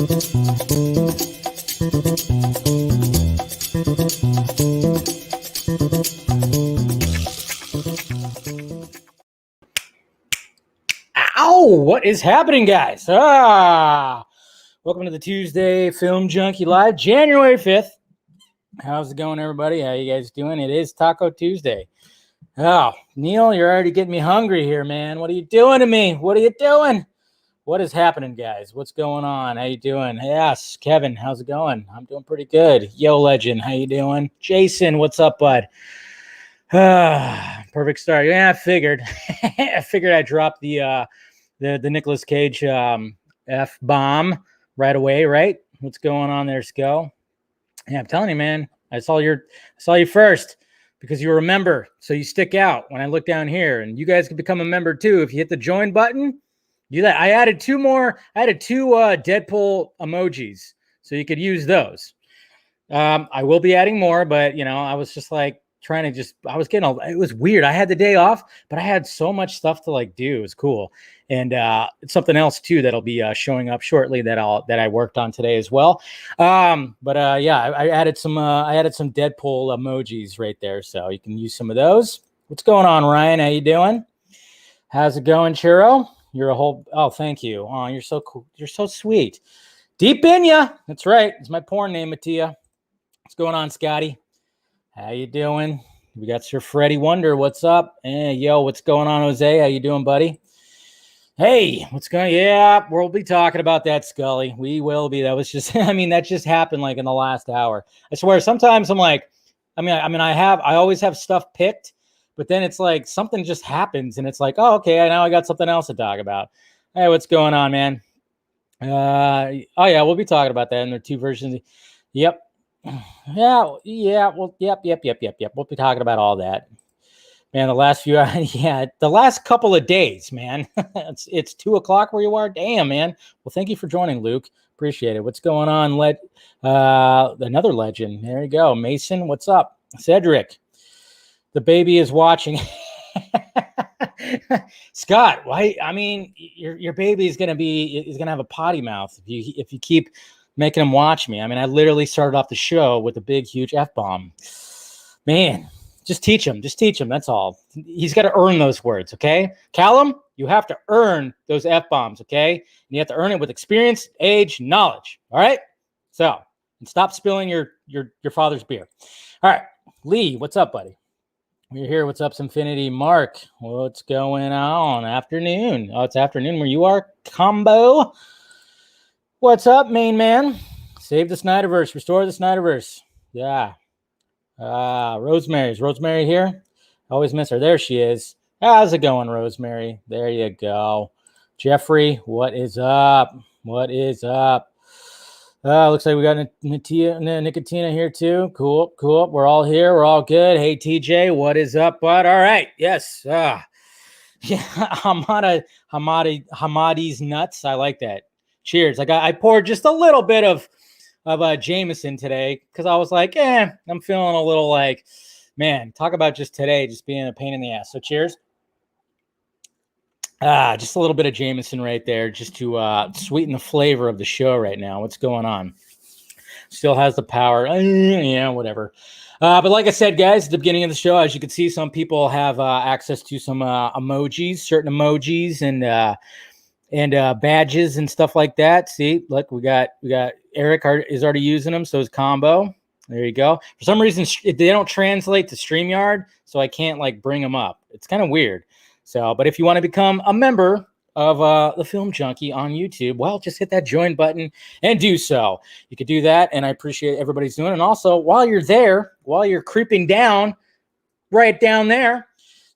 Ow! What is happening, guys? Welcome to the Tuesday Film Junkie Live, January 5th. How's it going, everybody? How you guys doing? It is Taco Tuesday. Oh, Neil, you're already getting me hungry here, man. What are you doing to me? What are you doing? What is happening, guys? What's going on? How you doing? Yes, Kevin, how's it going? I'm doing pretty good. Yo, Legend, how you doing? Jason, what's up, bud? Perfect start. Yeah, I figured. I figured I'd drop the Nicolas Cage F-bomb right away, right? What's going on there, Sko? Yeah, I'm telling you, man. I saw you first because you remember, so you stick out when I look down here, and you guys can become a member too if you hit the join button. Do that. I added two Deadpool emojis, so you could use those. I will be adding more, but I was just like it was weird. I had the day off, but I had so much stuff to do. It was cool. And it's something else too that'll be showing up shortly that I worked on today as well. Yeah, I added some Deadpool emojis right there, so you can use some of those. What's going on, Ryan? How you doing? How's it going, Churro? You're a whole. Oh, thank you. Oh, you're so cool. You're so sweet. Deep in ya. That's right. It's my porn name, Mattia. What's going on, Scotty? How you doing? We got Sir Freddie Wonder. What's up? Hey, yo, what's going on, Jose? How you doing, buddy? Hey, what's going on? Yeah, we'll be talking about that, Scully. We will be. That was just, that just happened in the last hour. I swear, sometimes I'm like, I always have stuff picked, but then it's like something just happens and it's like, oh, okay, now I got something else to talk about. Hey, what's going on, man? Oh yeah, we'll be talking about that. And there are two versions. Yep. Yeah. Well, yep. We'll be talking about all that. Man, the last couple of days, man. it's 2:00 where you are. Damn, man. Well, thank you for joining, Luke. Appreciate it. What's going on? Another legend. There you go. Mason, what's up? Cedric. The baby is watching. Scott, why? Your baby is gonna have a potty mouth if you keep making him watch me. I literally started off the show with a big, huge F-bomb. Man, just teach him. That's all. He's got to earn those words, okay? Callum, you have to earn those F-bombs, okay? And you have to earn it with experience, age, knowledge, all right? So, and stop spilling your father's beer. All right, Lee, what's up, buddy? We're here. What's up, Infinity? Mark, what's going on? Afternoon. Oh, it's afternoon where you are. Combo. What's up, main man? Save the Snyderverse. Restore the Snyderverse. Yeah. Rosemary's. Rosemary here? I always miss her. There she is. How's it going, Rosemary? There you go. Jeffrey, what is up? What is up? Looks like we got Nicotina here too. Cool. We're all here. We're all good. Hey, TJ, what is up, bud? All right. Yes. Yeah. Hamadi's nuts. I like that. Cheers. I poured just a little bit of Jameson today because I was like, I'm feeling a little man, talk about just today just being a pain in the ass. So cheers. Just a little bit of Jameson right there just to sweeten the flavor of the show right now. What's going on? Still has the power. Yeah, whatever. But like I said, guys, at the beginning of the show, as you can see, some people have access to some emojis, certain emojis and badges and stuff like that. See, look, we got Eric is already using them. So is Combo. There you go. For some reason, they don't translate to StreamYard, so I can't bring them up. It's kind of weird. So, but if you want to become a member of the Film Junkie on YouTube, well, just hit that join button and do so. You could do that, and I appreciate everybody's doing it. And also, while you're there, while you're creeping down, right down there,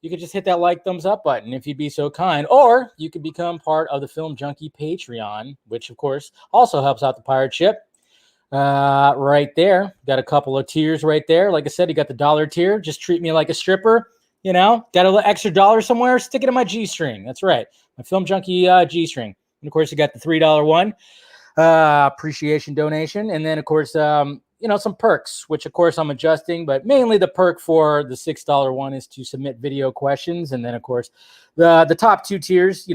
you could just hit that thumbs up button if you'd be so kind. Or you could become part of the Film Junkie Patreon, which, of course, also helps out the pirate ship. Right there. Got a couple of tiers right there. Like I said, you got the $1 tier. Just treat me like a stripper. Got a little extra dollar somewhere, stick it in my G-string. That's right. My Film Junkie G-string. And, of course, you got the $3 one, appreciation donation. And then, of course, some perks, which, of course, I'm adjusting. But mainly the perk for the $6 one is to submit video questions. And then, of course, the top two tiers,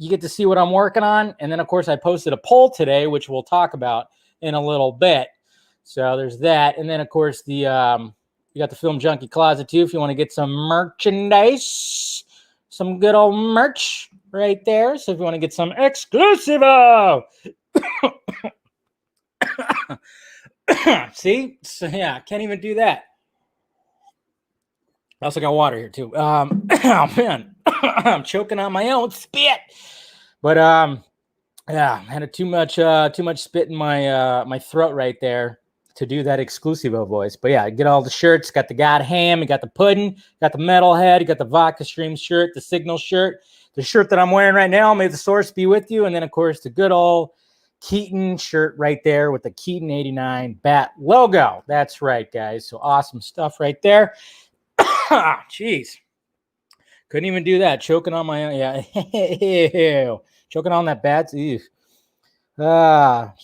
you get to see what I'm working on. And then, of course, I posted a poll today, which we'll talk about in a little bit. So there's that. And then, of course, you got the Film Junkie Closet, too, if you want to get some merchandise, some good old merch right there. So if you want to get some exclusivo. See? So, yeah, can't even do that. I also got water here, too. Oh, man. I'm choking on my own spit. But, yeah, I had too much spit in my throat right there to do that exclusivo voice. But yeah, get all the shirts. Got the God Ham, you got the Puddin', got the Metalhead, you got the Vodka Stream shirt, the Signal shirt, the shirt that I'm wearing right now. May the source be with you. And then, of course, the good old Keaton shirt right there with the Keaton 89 bat logo. That's right, guys. So awesome stuff right there. Jeez. Couldn't even do that. Choking on my own. Yeah. Choking on that bat. Just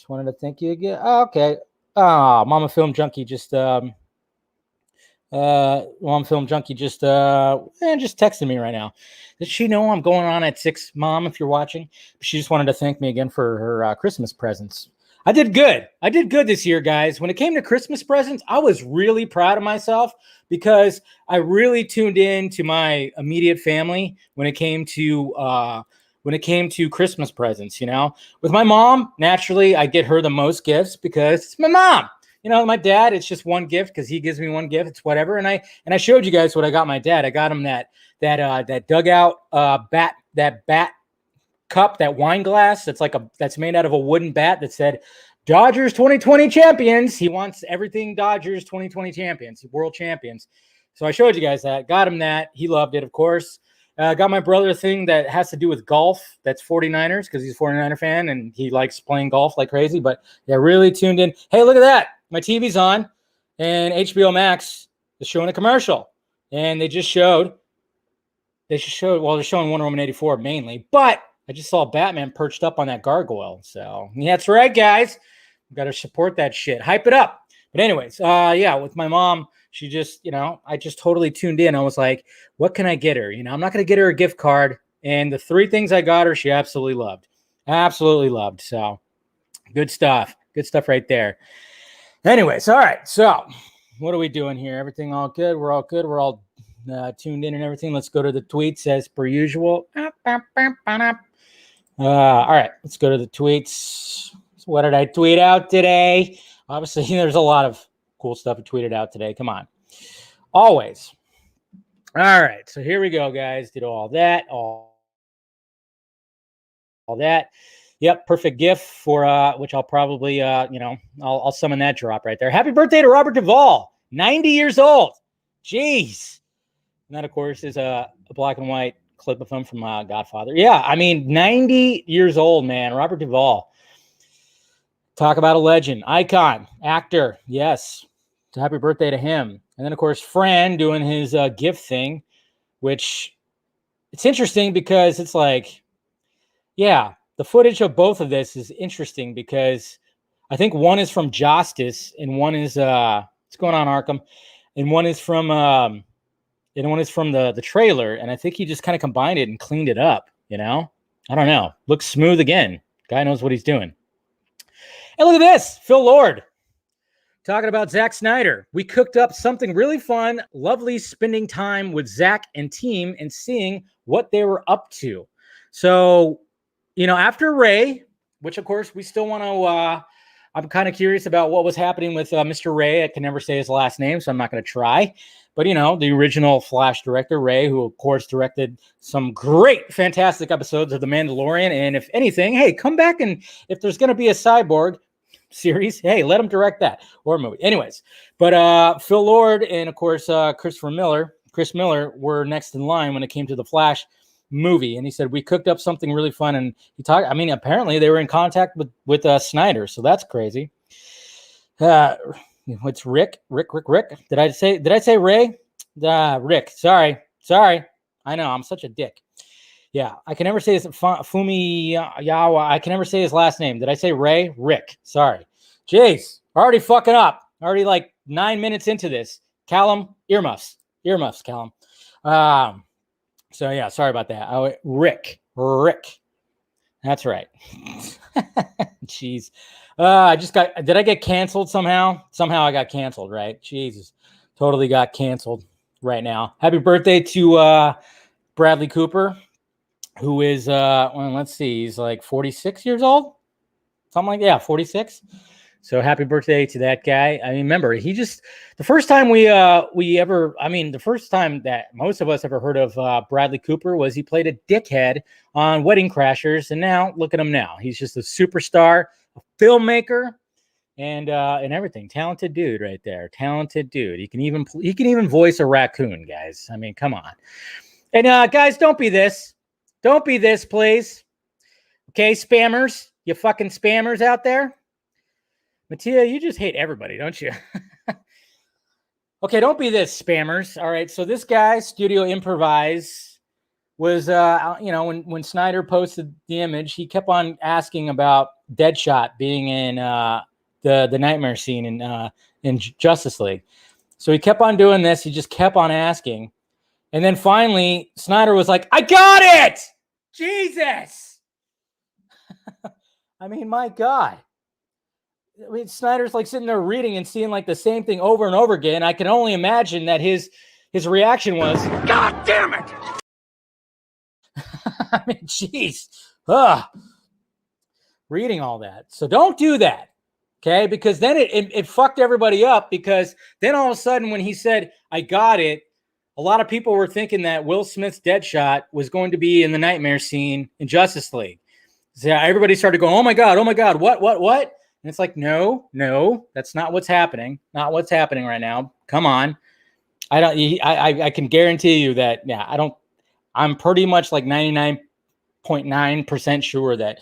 wanted to thank you again. Oh, okay. Mama Film Junkie just texted me right now. Does she know I'm going on at 6, Mom, if you're watching? She just wanted to thank me again for her Christmas presents. I did good. I did good this year, guys. When it came to Christmas presents, I was really proud of myself because I really tuned in to my immediate family when it came to Christmas presents. You know, with my mom, naturally, I get her the most gifts because it's my mom. You know, my dad, it's just one gift because he gives me one gift. It's whatever. And I showed you guys what I got my dad. I got him that dugout bat cup, that wine glass that's made out of a wooden bat that said Dodgers 2020 champions. He wants everything Dodgers 2020 champions, world champions. So I showed you guys that. Got him that. He loved it, of course. Got my brother a thing that has to do with golf. That's 49ers because he's a 49er fan and he likes playing golf like crazy. But yeah, really tuned in. Hey, look at that. My TV's on and HBO Max is showing a commercial. And they're showing Wonder Woman 84 mainly. But I just saw Batman perched up on that gargoyle. So yeah, that's right, guys. We've got to support that shit. Hype it up. But anyways, yeah, with my mom, she just, I just totally tuned in. I was like, what can I get her? I'm not going to get her a gift card. And the 3 things I got her, she absolutely loved. Absolutely loved. So good stuff. Good stuff right there. Anyways, all right. So what are we doing here? Everything all good? We're all good. We're all tuned in and everything. Let's go to the tweets as per usual. All right. Let's go to the tweets. So what did I tweet out today? Obviously, there's a lot of cool stuff I tweeted out today. Come on. Always. All right. So here we go, guys. Did all that. All that. Yep. Perfect gift for which I'll probably, I'll summon that drop right there. Happy birthday to Robert Duvall. 90 years old. Jeez. And that, of course, is a black and white clip of him from Godfather. Yeah. I mean, 90 years old, man. Robert Duvall. Talk about a legend, icon, actor. Yes. So happy birthday to him. And then, of course, Fran doing his gift thing, which it's interesting because it's like, yeah, the footage of both of this is interesting because I think one is from Justice and one is what's going on, Arkham, and one is from the trailer. And I think he just kind of combined it and cleaned it up. I don't know. Looks smooth again. Guy knows what he's doing. And look at this, Phil Lord. Talking about Zack Snyder. We cooked up something really fun, lovely spending time with Zack and team and seeing what they were up to. So, after Ray, which of course we still want to, I'm kind of curious about what was happening with Mr. Ray. I can never say his last name, so I'm not going to try. But, the original Flash director, Ray, who of course directed some great, fantastic episodes of The Mandalorian. And if anything, hey, come back and if there's going to be a Cyborg series, hey, let him direct that or movie. Anyways, but Phil Lord and of course Chris Miller were next in line when it came to the Flash movie, and he said we cooked up something really fun. And he talked. I mean, apparently they were in contact with Snyder, so that's crazy. What's Rick? Did I say Ray? Rick. Sorry. I know I'm such a dick. Yeah, I can never say his Fumi Yawa. I can never say his last name. Did I say Ray? Rick. Sorry. Jeez, already fucking up. Already like 9 minutes into this. Callum, earmuffs, Callum. So yeah, sorry about that. Rick. That's right. Jeez. Did I get canceled somehow? Somehow I got canceled, right? Jesus. Totally got canceled right now. Happy birthday to Bradley Cooper, who is, well, let's see, he's like 46 years old. Something like, yeah, 46. So happy birthday to that guy. I mean, remember, the first time the first time that most of us ever heard of Bradley Cooper was he played a dickhead on Wedding Crashers. And now look at him now. He's just a superstar, a filmmaker, and everything. Talented dude right there. Talented dude. He can even voice a raccoon, guys. I mean, come on. And guys, don't be this. Don't be this, please. Okay, spammers. You fucking spammers out there. Mattia, you just hate everybody, don't you? Okay, don't be this, spammers. All right, so this guy, Studio Improvise, was, when Snyder posted the image, he kept on asking about Deadshot being in the nightmare scene in Justice League. So he kept on doing this. He just kept on asking. And then finally, Snyder was like, I got it! Jesus! I mean, my God. I mean, Snyder's like sitting there reading and seeing like the same thing over and over again. I can only imagine that his reaction was, God damn it! I mean, jeez. Reading all that. So don't do that, okay? Because then it fucked everybody up, because then all of a sudden when he said, I got it, a lot of people were thinking that Will Smith's Deadshot was going to be in the nightmare scene in Justice League. So everybody started going, oh my God, what? And it's like, no, that's not what's happening. Not what's happening right now. Come on. I can guarantee you that, I'm pretty much like 99.9% sure that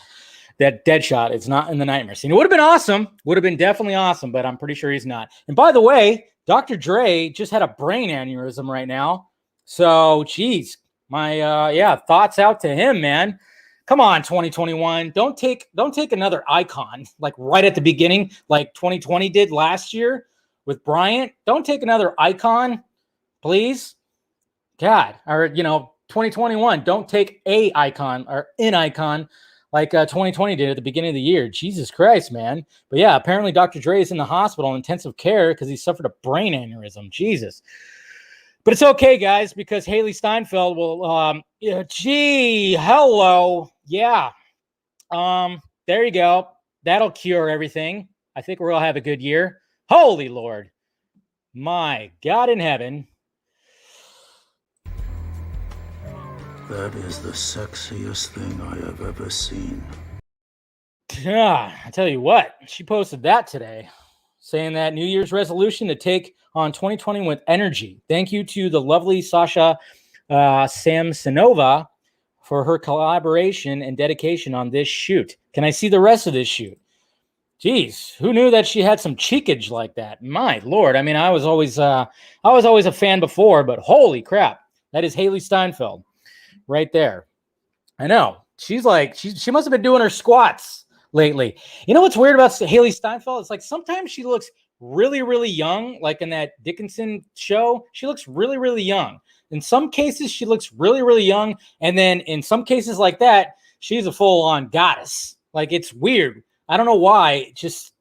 Deadshot is not in the nightmare scene. It would have been awesome. Would have been definitely awesome, but I'm pretty sure he's not. And by the way, Dr. Dre just had a brain aneurysm right now. So, geez, my, thoughts out to him, man. Come on, 2021. Don't take another icon like right at the beginning, like 2020 did last year with Bryant. Don't take another icon, please. God, or 2021. Don't take a icon or an icon like 2020 did at the beginning of the year. Jesus Christ, man. But yeah, apparently Dr. Dre is in the hospital in intensive care because he suffered a brain aneurysm. Jesus. But it's okay, guys, because Haley Steinfeld will, hello. Yeah. There you go. That'll cure everything. I think we'll have a good year. Holy Lord. My God in heaven. That is the sexiest thing I have ever seen. Yeah, I tell you what, she posted that today, saying that New Year's resolution to take on 2020 with energy. Thank you to the lovely Sasha Samsonova for her collaboration and dedication on this shoot. Can I see the rest of this shoot? Jeez, who knew that she had some cheekage like that? My Lord. I mean, I was always a fan before, but holy crap. That is Haley Steinfeld right there. I know. She's like, she must have been doing her squats lately. You know what's weird about Haley Steinfeld? It's like sometimes she looks really, really young, like in that Dickinson show. She looks really, really young. In some cases, she looks really, really young. And then in some cases like that, she's a full-on goddess. Like, it's weird. I don't know why. It's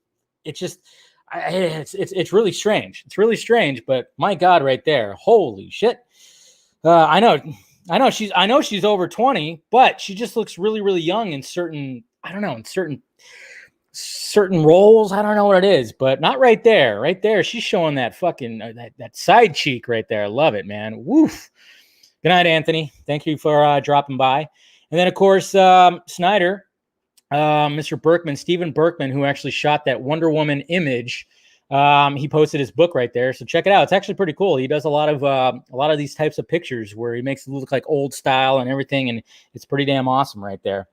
really strange. It's really strange, but my God, right there. Holy shit. I know she's over 20, but she just looks really, really young in certain roles. I don't know what it is, but not right there. Right there, she's showing that fucking that side cheek right there. I love it, man. Woof. Good night, Anthony. Thank you for dropping by. And then, of course, Snyder, Mr. Berkman, Stephen Berkman, who actually shot that Wonder Woman image. He posted his book right there, so check it out. It's actually pretty cool. He does a lot of these types of pictures where he makes it look like old style and everything, and it's pretty damn awesome right there.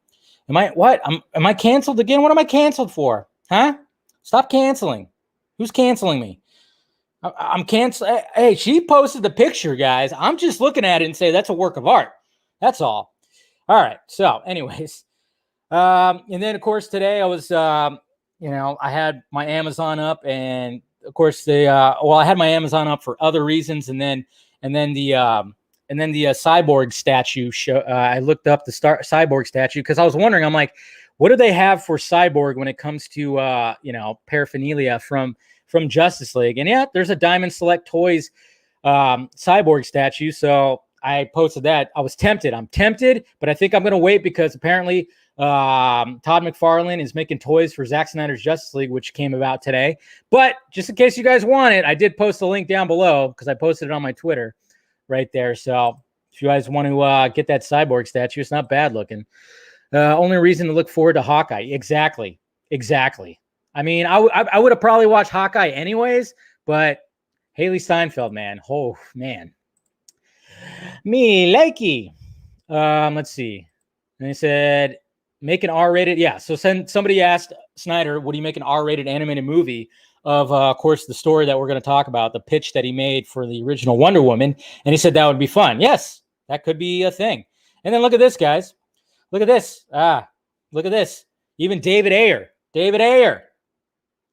Am I canceled again? What am I canceled for? Huh? Stop canceling. Who's canceling me? I'm canceling. Hey, she posted the picture, guys. I'm just looking at it and say that's a work of art. That's all. All right. So, anyways, and then of course today I was, I had my Amazon up, and of course I had my Amazon up for other reasons, and then the and then the Cyborg statue show. I looked up the Cyborg statue because I was wondering. I'm like, what do they have for Cyborg when it comes to paraphernalia from Justice League? And yeah, there's a Diamond Select Toys Cyborg statue. So I posted that. I was tempted. I'm tempted, but I think I'm gonna wait because apparently Todd McFarlane is making toys for Zack Snyder's Justice League, which came about today. But just in case you guys want it, I did post a link down below because I posted it on my Twitter right there. So if you guys want to get that Cyborg statue, it's not bad looking. Only reason to look forward to Hawkeye. Exactly. I mean, I would have probably watched Hawkeye anyways, but Haley Steinfeld, man. Oh, man. Me likey. Let's see. And they said, make an R-rated. Yeah, so somebody asked Snyder, would he make an R-rated animated movie of course, the story that we're going to talk about, the pitch that he made for the original Wonder Woman. And he said that would be fun. Yes, that could be a thing. And then look at this, guys. Look at this. Look at this. Even David Ayer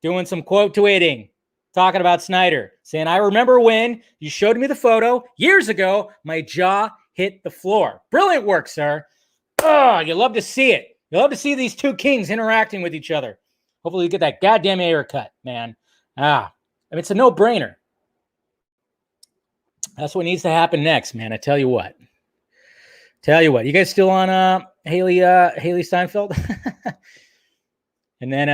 doing some quote tweeting, talking about Snyder, saying, I remember when you showed me the photo years ago, my jaw hit the floor. Brilliant work, sir. Oh, you love to see it. You love to see these two kings interacting with each other. Hopefully you get that goddamn Ayer cut, man. I mean, it's a no-brainer. That's what needs to happen next, man. I tell you what. You guys still on Haley Steinfeld? And then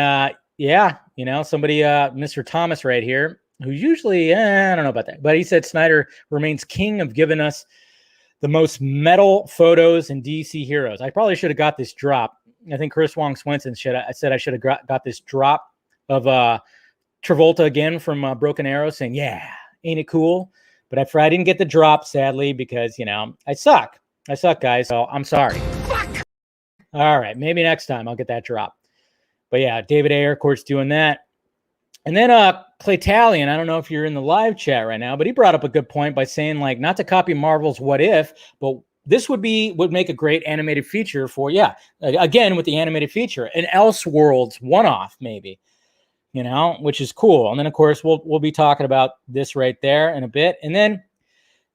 somebody Mr. Thomas right here, who usually I don't know about that, but he said Snyder remains king of giving us the most metal photos in DC heroes. I probably should have got this drop. I think Chris Wong Swenson said I should have got this drop of Travolta again from Broken Arrow saying, yeah, ain't it cool? But I didn't get the drop, sadly, because, I suck. Guys, so I'm sorry. Fuck. All right, maybe next time I'll get that drop. But yeah, David Ayer, of course, doing that. And then Claytalian, I don't know if you're in the live chat right now, but he brought up a good point by saying, like, not to copy Marvel's What If, but this would make a great animated feature for, again, with the animated feature, an Elseworlds one-off, maybe. Which is cool. And then, of course, we'll be talking about this right there in a bit. And then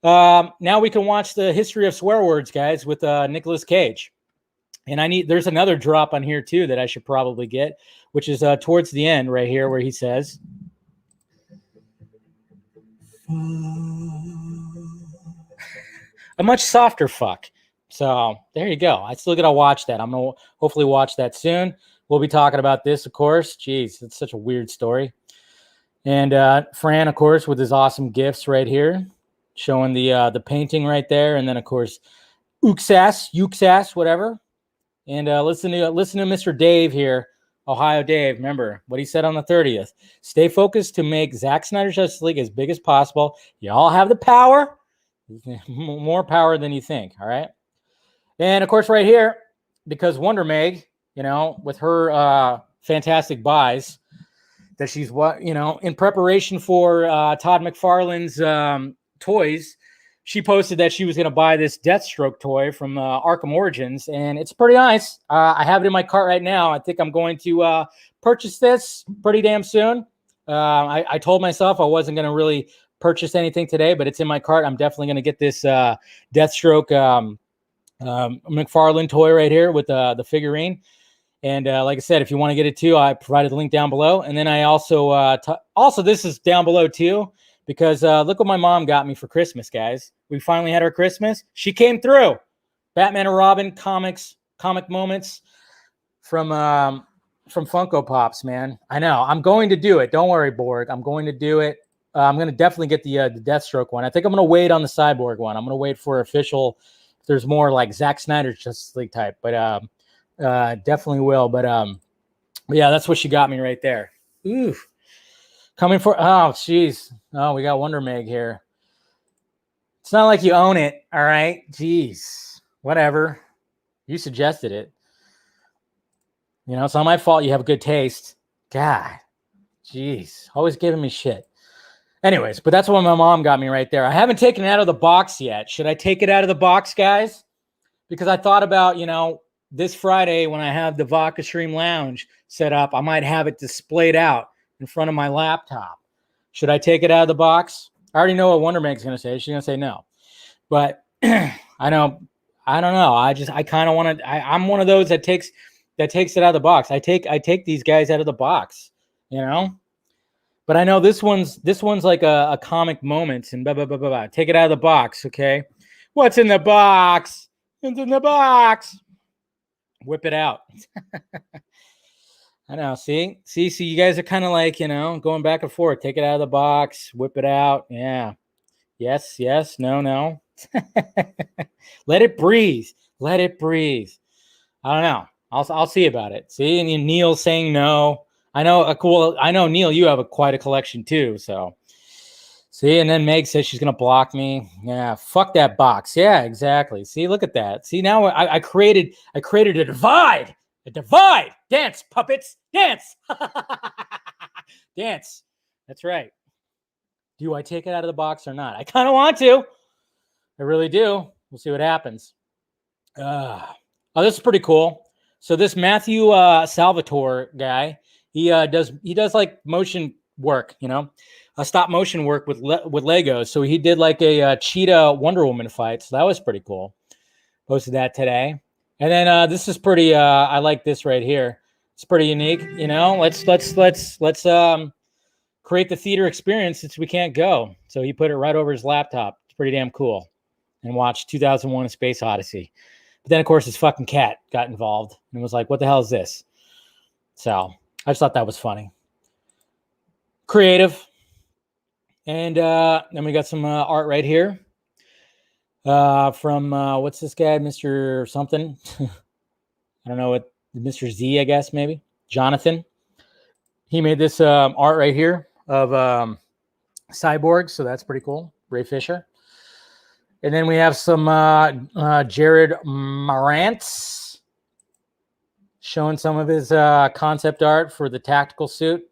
now we can watch the history of swear words, guys, with Nicolas Cage. And there's another drop on here, too, that I should probably get, which is towards the end right here where he says, a much softer fuck. So there you go. I still got to watch that. I'm going to hopefully watch that soon. We'll be talking about this, of course. Jeez, it's such a weird story. And Fran, of course, with his awesome gifts right here, showing the painting right there. And then, of course, Uxas, whatever. And listen to Mr. Dave here, Ohio Dave. Remember what he said on the 30th. Stay focused to make Zack Snyder's Justice League as big as possible. You all have the power, more power than you think. All right. And, of course, right here, because Wonder Meg, with her fantastic buys that she's in preparation for Todd McFarlane's toys, she posted that she was going to buy this Deathstroke toy from Arkham Origins, and it's pretty nice. I have it in my cart right now. I think I'm going to purchase this pretty damn soon. I told myself I wasn't going to really purchase anything today, but it's in my cart. I'm definitely going to get this Deathstroke McFarlane toy right here with the figurine. And like I said, if you want to get it too, I provided the link down below. And then I also, this is down below too, because look what my mom got me for Christmas, guys. We finally had our Christmas. She came through. Batman and Robin comic moments from Funko Pops, man. I know. I'm going to do it. Don't worry, Borg. I'm going to do it. I'm going to definitely get the Deathstroke one. I think I'm going to wait on the Cyborg one. I'm going to wait for official. If there's more like Zack Snyder's Justice League type, but definitely will. But yeah, that's what she got me right there. Ooh, coming for. Oh, jeez. Oh, we got Wonder Meg here. It's not like you own it. All right. Jeez. Whatever. You suggested it. It's not my fault you have good taste. God. Jeez. Always giving me shit. Anyways, but that's what my mom got me right there. I haven't taken it out of the box yet. Should I take it out of the box, guys? Because I thought about, this Friday when I have the Vodka Stream Lounge set up, I might have it displayed out in front of my laptop. Should I take it out of the box? I already know what Wonder Meg's going to say. She's going to say no. But I know. I don't know. I kind of want to. I'm one of those that takes it out of the box. I take these guys out of the box, you know. But I know this one's like a comic moment and blah blah blah blah blah. Take it out of the box, okay? What's in the box? It's in the box. Whip it out. I know. See, you guys are kind of like, you know, going back and forth. Take it out of the box, whip it out. Yeah. Yes, no. Let it breathe. Let it breathe. I don't know. I'll see about it. See, and Neil saying no. I know, Neil, you have quite a collection too. So, see, and then Meg says she's gonna block me. Yeah, fuck that box. Yeah, exactly. See, look at that. See, now I created a divide. A divide. Dance, puppets. Dance. Dance. That's right. Do I take it out of the box or not? I kind of want to. I really do. We'll see what happens. Oh, this is pretty cool. So this Matthew Salvatore guy, he does like motion work, you know, stop motion work with Legos. So he did like a Cheetah Wonder Woman fight. So that was pretty cool. Posted that today. And then this is pretty. I like this right here. It's pretty unique. You know, let's create the theater experience since we can't go. So he put it right over his laptop. It's pretty damn cool. And watched 2001: A Space Odyssey. But then, of course, his fucking cat got involved and was like, what the hell is this? So I just thought that was funny. Creative. And then we got some art right here from, what's this guy, Mr. something? I don't know what, Mr. Z, I guess, maybe. Jonathan. He made this art right here of Cyborg, so that's pretty cool. Ray Fisher. And then we have some Jared Marantz showing some of his concept art for the tactical suit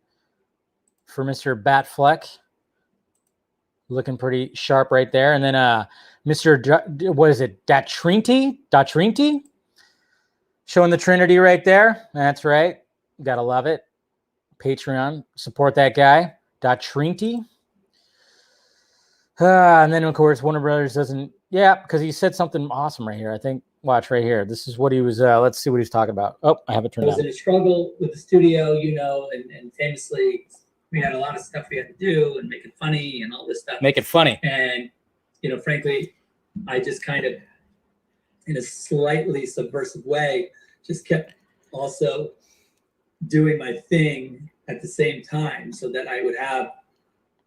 for Mr. Batfleck. Looking pretty sharp right there. And then Mr. What is it? Datrinti? Showing the Trinity right there. That's right. Gotta love it. Patreon. Support that guy. Datrinti. And then, of course, Warner Brothers doesn't... Yeah, because he said something awesome right here. I think, watch right here. This is what he was... let's see what he's talking about. Oh, I have it turned on. I was in a struggle with the studio, you know, and famously, we had a lot of stuff we had to do and make it funny and all this stuff. Make it funny. And, you know, frankly, I just kind of, in a slightly subversive way, just kept also doing my thing at the same time so that I would have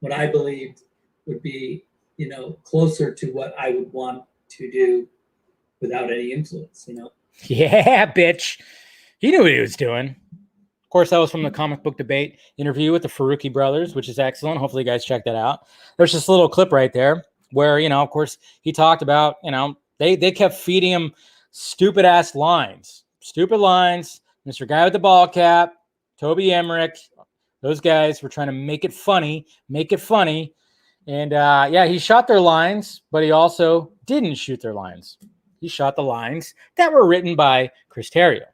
what I believed would be, you know, closer to what I would want to do without any influence, you know? Yeah, bitch. He knew what he was doing. Of course, that was from the comic book debate interview with the Faruqi brothers, which is excellent. Hopefully you guys check that out. There's just a little clip right there where, you know, of course, he talked about, you know, they kept feeding him stupid ass lines. Stupid lines. Mr. Guy with the ball cap, Toby Emmerich, those guys were trying to make it funny. And yeah, he shot their lines, but he also didn't shoot their lines. He shot the lines that were written by Chris Terrio.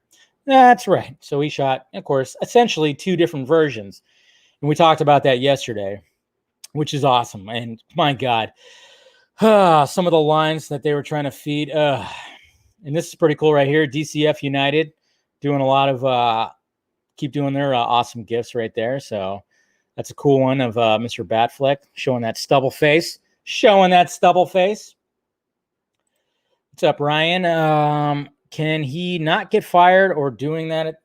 That's right. So he shot, of course, essentially two different versions. And we talked about that yesterday, which is awesome. And my God, some of the lines that they were trying to feed. And this is pretty cool right here. DCF United doing a lot of, keep doing their awesome gifts right there. So that's a cool one of Mr. Batfleck showing that stubble face. What's up, Ryan? Can he not get fired or doing that?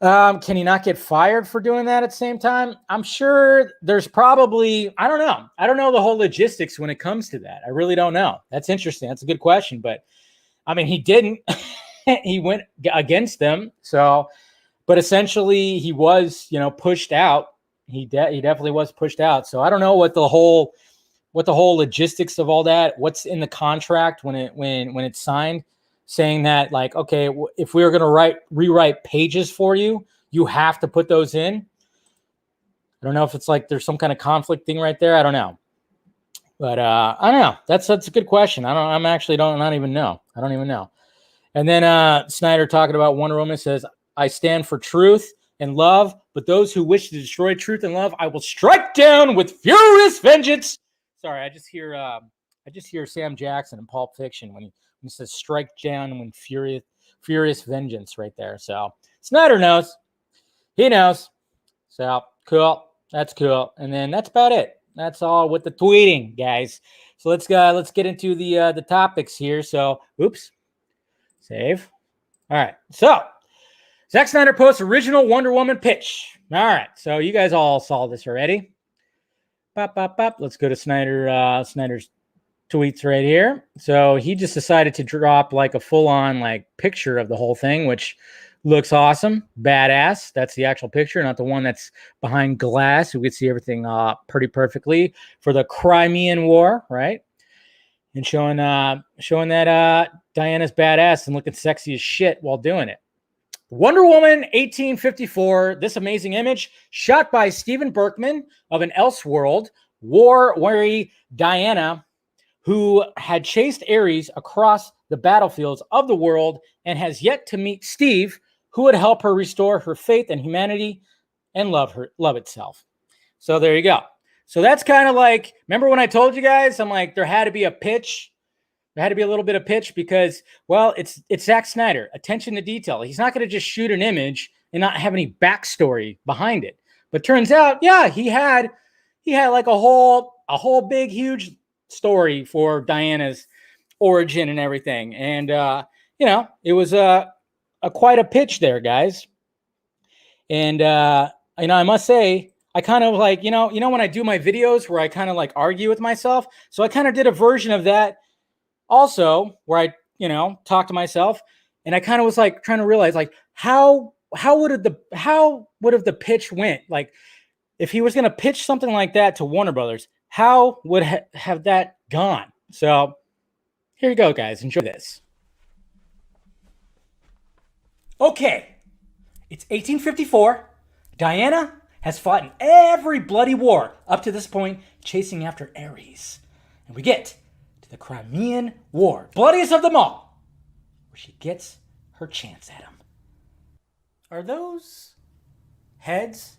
Can he not get fired for doing that at the same time? I'm sure there's probably, I don't know. I don't know the whole logistics when it comes to that. I really don't know. That's interesting. That's a good question. But I mean, he didn't. He went against them. So, but essentially he was, you know, pushed out. He definitely was pushed out. So I don't know what the whole logistics of all that, what's in the contract when it's signed, saying that like, okay, if we were going to rewrite pages for you, you have to put those in. I don't know if it's like there's some kind of conflict thing right there. I don't know. But I don't know. That's a good question. I don't even know. And then Snyder talking about Wonder Woman says, I stand for truth and love, but those who wish to destroy truth and love, I will strike down with furious vengeance. Sorry, I just hear I just hear Sam Jackson in Pulp Fiction when he says strike down when furious vengeance right there. So Snyder knows. He knows. So cool. That's cool. And then that's about it. That's all with the tweeting, guys. So let's get into the topics here. So oops. Save. All right. So Zack Snyder posts original Wonder Woman pitch. All right. So you guys all saw this already. Bop, bop, bop. Let's go to Snyder's tweets right here. So he just decided to drop like a full-on like picture of the whole thing, which looks awesome, badass. That's the actual picture, not the one that's behind glass. We could see everything pretty perfectly for the Crimean War, right? And showing that Diana's badass and looking sexy as shit while doing it. Wonder Woman 1854, this amazing image, shot by Stephen Berkman of an Elseworld, war-weary Diana, who had chased Ares across the battlefields of the world and has yet to meet Steve, who would help her restore her faith in humanity and love itself. So there you go. So that's kind of like, remember when I told you guys, I'm like, there had to be a pitch. There had to be a little bit of pitch because, well, it's Zack Snyder. Attention to detail. He's not going to just shoot an image and not have any backstory behind it. But turns out, yeah, he had like a whole big, huge story for Diana's origin and everything. And, it was quite a pitch there, guys. And, I must say, I kind of like, when I do my videos where I kind of like argue with myself. So I kind of did a version of that also where I, talk to myself, and I kind of was like trying to realize like how would have the pitch went? Like if he was going to pitch something like that to Warner Brothers, how would have that gone? So here you go, guys. Enjoy this. Okay. It's 1854. Diana has fought in every bloody war up to this point, chasing after Ares. And we get to the Crimean War, bloodiest of them all, where she gets her chance at him. Are those heads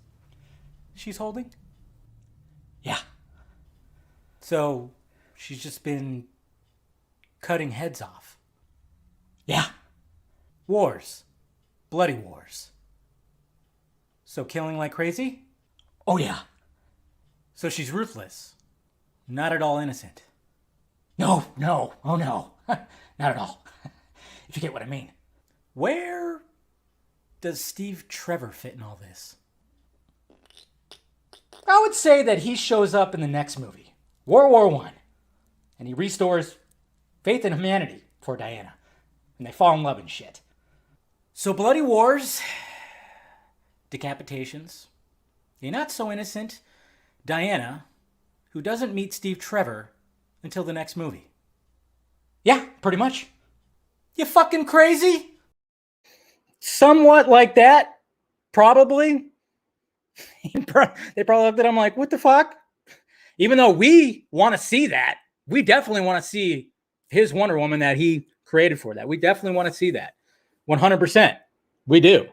she's holding? Yeah. So she's just been cutting heads off. Yeah. Wars. Bloody wars. So killing like crazy? Oh, yeah. So she's ruthless. Not at all innocent. No. Oh, no. Not at all. If you get what I mean. Where does Steve Trevor fit in all this? I would say that he shows up in the next movie, World War I, and he restores faith in humanity for Diana, and they fall in love and shit. So bloody wars, decapitations, a not so innocent Diana who doesn't meet Steve Trevor until the next movie. Yeah, pretty much. You fucking crazy? Somewhat like that, probably. They probably looked at him like, what the fuck? Even though we want to see that, we definitely want to see his Wonder Woman that he created for that. We definitely want to see that. 100%. We do.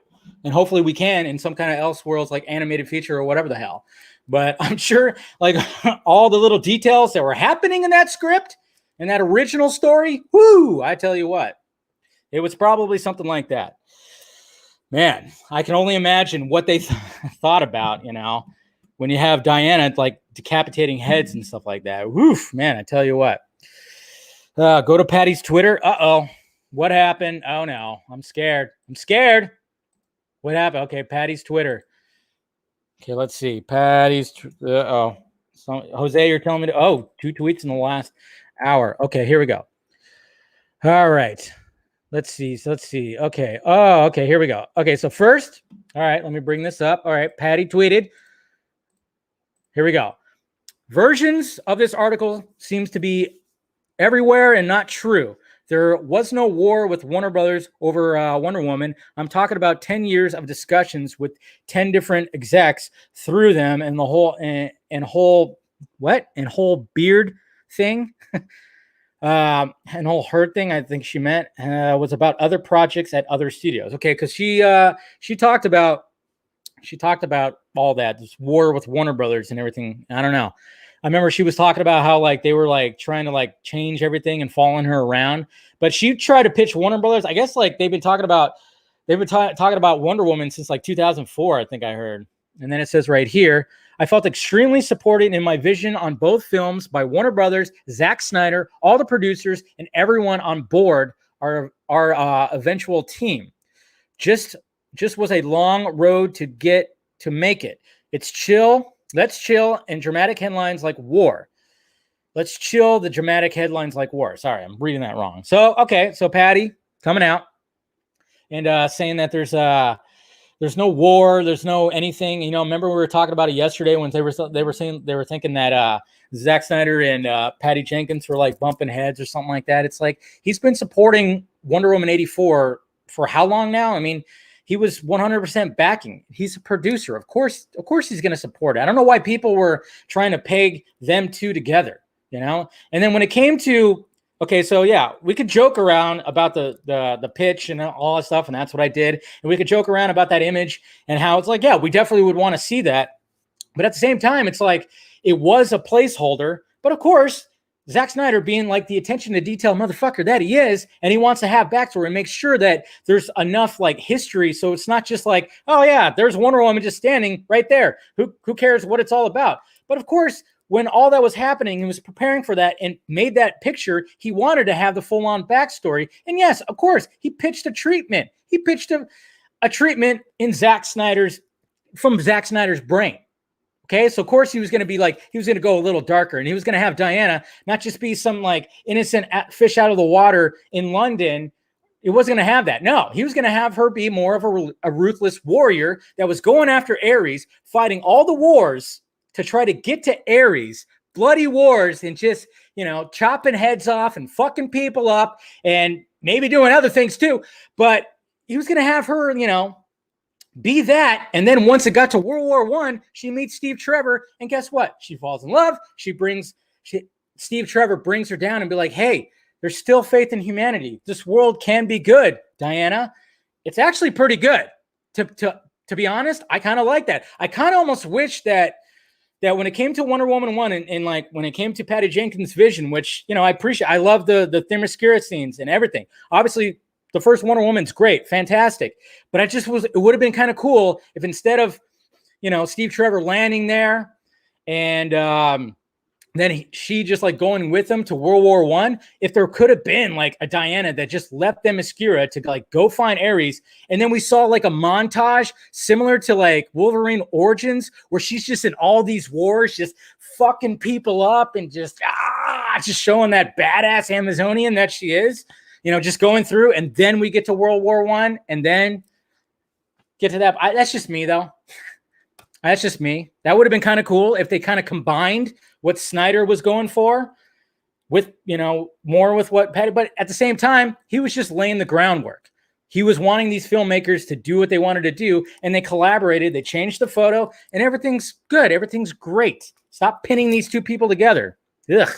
And hopefully we can in some kind of Elseworlds like animated feature or whatever the hell. But I'm sure like all the little details that were happening in that script and that original story, whoo, I tell you what, it was probably something like that. Man, I can only imagine what they thought about, when you have Diana like decapitating heads and stuff like that. Woof, man, I tell you what. Go to Patty's Twitter. Uh-oh. What happened? Oh, no. I'm scared. What happened? Okay, Patty's Twitter. Okay, let's see. Patty's. Uh-oh. Jose, you're telling me to. Oh, 2 tweets in the last hour. Okay, here we go. All right. Let's see. Okay. Oh, okay. Here we go. Okay, so first, all right, let me bring this up. All right, Patty tweeted. Here we go. Versions of this article seems to be everywhere and not true. There was no war with Warner Brothers over Wonder Woman. I'm talking about 10 years of discussions with 10 different execs through them, and the whole beard thing. And whole herd thing, I think she meant, was about other projects at other studios. Okay, because she talked about all that, this war with Warner Brothers and everything. I don't know. I remember she was talking about how like they were like trying to like change everything and following her around. But she tried to pitch Warner Brothers. I guess like they've been talking about Wonder Woman since like 2004, I think I heard. And then it says right here, I felt extremely supported in my vision on both films by Warner Brothers, Zack Snyder, all the producers, and everyone on board our eventual team. Just was a long road to make it. It's chill. Let's chill and dramatic headlines like war. Let's chill the dramatic headlines like war. Sorry, I'm reading that wrong. So, okay. So Patty coming out and saying that there's no war, there's no anything. You know, remember we were talking about it yesterday when they were thinking that Zack Snyder and Patty Jenkins were like bumping heads or something like that. It's like he's been supporting Wonder Woman 84 for how long now? I mean, he was 100% backing. He's a producer. Of course he's going to support it. I don't know why people were trying to peg them two together, you know? And then when it came to, okay, so yeah, we could joke around about the pitch and all that stuff, and that's what I did. And we could joke around about that image and how it's like, yeah, we definitely would want to see that. But at the same time, it's like it was a placeholder. But of course, Zack Snyder being like the attention to detail motherfucker that he is, and he wants to have backstory and make sure that there's enough like history. So it's not just like, oh yeah, there's Wonder Woman just standing right there. Who cares what it's all about? But of course, when all that was happening and was preparing for that and made that picture, he wanted to have the full-on backstory. And yes, of course, he pitched a treatment. He pitched a treatment in from Zack Snyder's brain. Okay, so of course he was going to be like, he was going to go a little darker, and he was going to have Diana not just be some like innocent fish out of the water in London. It wasn't going to have that. No, he was going to have her be more of a ruthless warrior that was going after Ares, fighting all the wars to try to get to Ares, bloody wars, and just, you know, chopping heads off and fucking people up and maybe doing other things too. But he was going to have her, you know, be that. And then once it got to World War I, she meets Steve Trevor, and guess what? She falls in love. Steve Trevor brings her down and be like, hey, there's still faith in humanity. This world can be good, Diana. It's actually pretty good. To be honest, I kind of like that. I kind of almost wish that when it came to Wonder Woman 1 and like when it came to Patty Jenkins' vision, which, you know, I appreciate. I love the Themyscira scenes and everything. Obviously, the first Wonder Woman's great, fantastic. But it would have been kind of cool if instead of, you know, Steve Trevor landing there and then she just like going with him to World War I, if there could have been like a Diana that just left Themyscira to like go find Ares. And then we saw like a montage similar to like Wolverine Origins, where she's just in all these wars, just fucking people up and just showing that badass Amazonian that she is. You know, just going through, and then we get to World War I, and then get to that. That's just me, though. That's just me. That would have been kind of cool if they kind of combined what Snyder was going for with, you know, more with what Patty. But at the same time, he was just laying the groundwork. He was wanting these filmmakers to do what they wanted to do, and they collaborated. They changed the photo, and everything's good. Everything's great. Stop pinning these two people together. Ugh.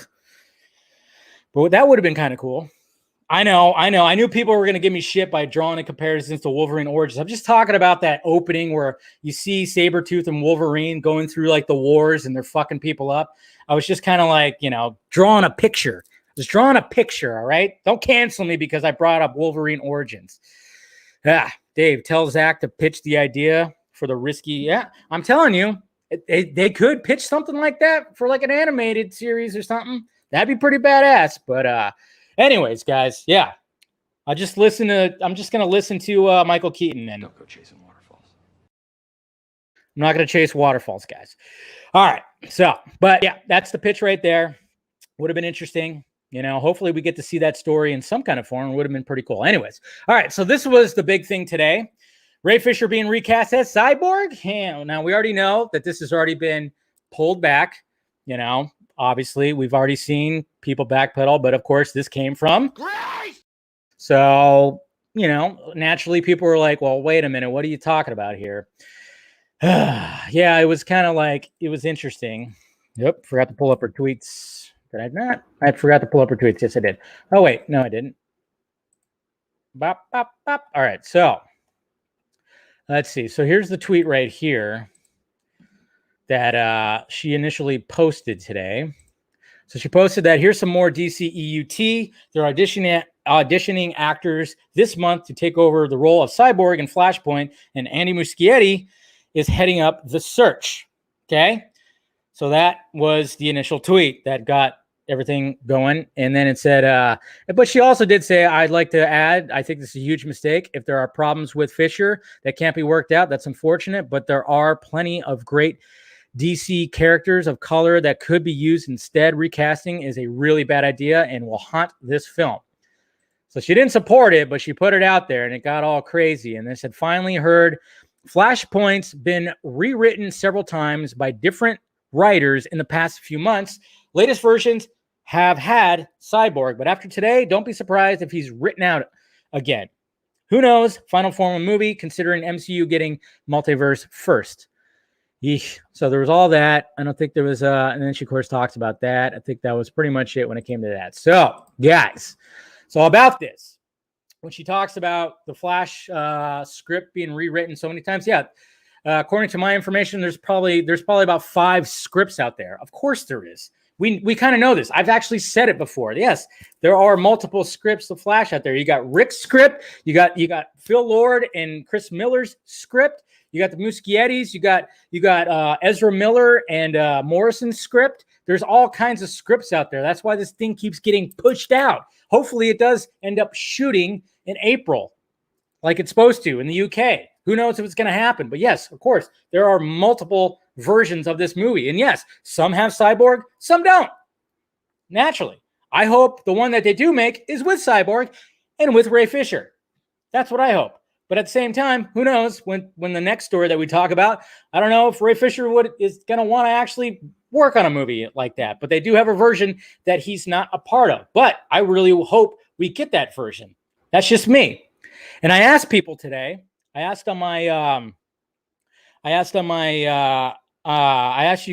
But that would have been kind of cool. I know. I knew people were going to give me shit by drawing a comparisons to Wolverine Origins. I'm just talking about that opening where you see Sabretooth and Wolverine going through like the wars and they're fucking people up. I was just kind of like, you know, drawing a picture. I was drawing a picture, all right? Don't cancel me because I brought up Wolverine Origins. Dave, tell Zach to pitch the idea for the risky. Yeah, I'm telling you, they could pitch something like that for like an animated series or something. That'd be pretty badass. But anyways, guys, yeah. I'm just going to listen to Michael Keaton, and Don't go chasing waterfalls. I'm not going to chase waterfalls, guys. All right. So, but yeah, that's the pitch right there. Would have been interesting. You know, hopefully we get to see that story in some kind of form. It would have been pretty cool. Anyways. All right. So this was the big thing today. Ray Fisher being recast as Cyborg. Yeah, now we already know that this has already been pulled back. You know, obviously we've already seen people backpedal, but of course this came from Grace. So, you know, naturally people were like, well, wait a minute. What are you talking about here? Yeah, it was kind of like, it was interesting. Yep. Forgot to pull up her tweets. Did I not? I forgot to pull up her tweets. Yes, I did. Oh, wait. No, I didn't. Bop, bop, bop. All right. So let's see. So here's the tweet right here. that she initially posted today. So she posted that here's some more DC EUT. They're auditioning actors this month to take over the role of Cyborg in Flashpoint, and Andy Muschietti is heading up the search. Okay, so that was the initial tweet that got everything going, and then it said, but she also did say, I'd like to add, I think this is a huge mistake. If there are problems with Fisher that can't be worked out, that's unfortunate, but there are plenty of great DC characters of color that could be used instead. Recasting is a really bad idea and will haunt this film. So she didn't support it, but she put it out there and it got all crazy. And they said, finally heard Flashpoint's been rewritten several times by different writers in the past few months. Latest versions have had Cyborg, but after today, don't be surprised if he's written out again. Who knows? Final form of movie, considering MCU getting multiverse first. Yeesh. So there was all that. I don't think there was, and then she, of course, talks about that. I think that was pretty much it when it came to that. So, guys, so about this, when she talks about the Flash script being rewritten so many times, yeah, according to my information, there's probably about 5 scripts out there. Of course there is. We kind of know this. I've actually said it before. Yes, there are multiple scripts of Flash out there. You got Rick's script, you got Phil Lord and Chris Miller's script. You got the Muschietti's, you got Ezra Miller and Morrison's script. There's all kinds of scripts out there. That's why this thing keeps getting pushed out. Hopefully it does end up shooting in April like it's supposed to in the UK. Who knows if it's going to happen? But yes, of course, there are multiple versions of this movie. And yes, some have Cyborg, some don't. Naturally. I hope the one that they do make is with Cyborg and with Ray Fisher. That's what I hope. But at the same time, who knows when the next story that we talk about, I don't know if Ray Fisher is going to want to actually work on a movie like that. But they do have a version that he's not a part of. But I really hope we get that version. That's just me. And I asked people today, I asked you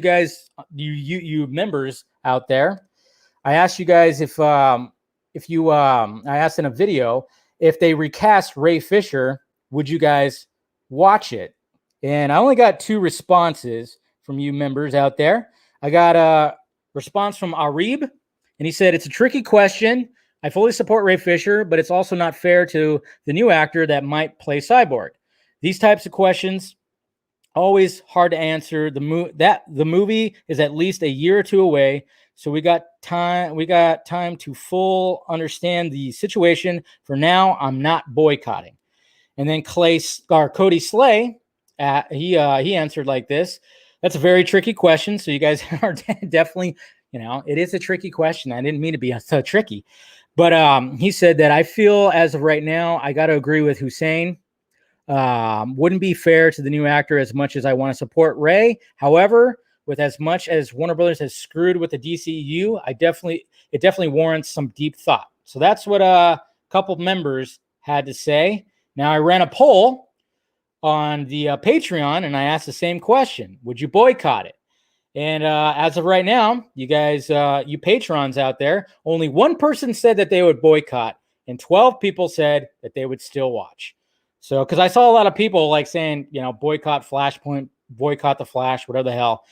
guys, you members out there, I asked you guys I asked in a video, if they recast Ray Fisher, would you guys watch it? And I only got 2 responses from you members out there. I got a response from Arib, and he said, it's a tricky question. I fully support Ray Fisher, but it's also not fair to the new actor that might play Cyborg. These types of questions, always hard to answer. The movie is at least a year or 2 away, so we got time to full understand the situation. For now, I'm not boycotting. And then Cody Slay, he answered like this. That's a very tricky question. So you guys are definitely, it is a tricky question. I didn't mean to be so tricky. But he said that I feel as of right now, I got to agree with Hussein. Wouldn't be fair to the new actor as much as I want to support Ray. However, with as much as Warner Brothers has screwed with the DCU, it definitely warrants some deep thought. So that's what a couple members had to say. Now, I ran a poll on the Patreon, and I asked the same question. Would you boycott it? And as of right now, you guys, you patrons out there, only 1 person said that they would boycott, and 12 people said that they would still watch. So, because I saw a lot of people like saying, boycott Flashpoint, boycott the Flash, whatever the hell.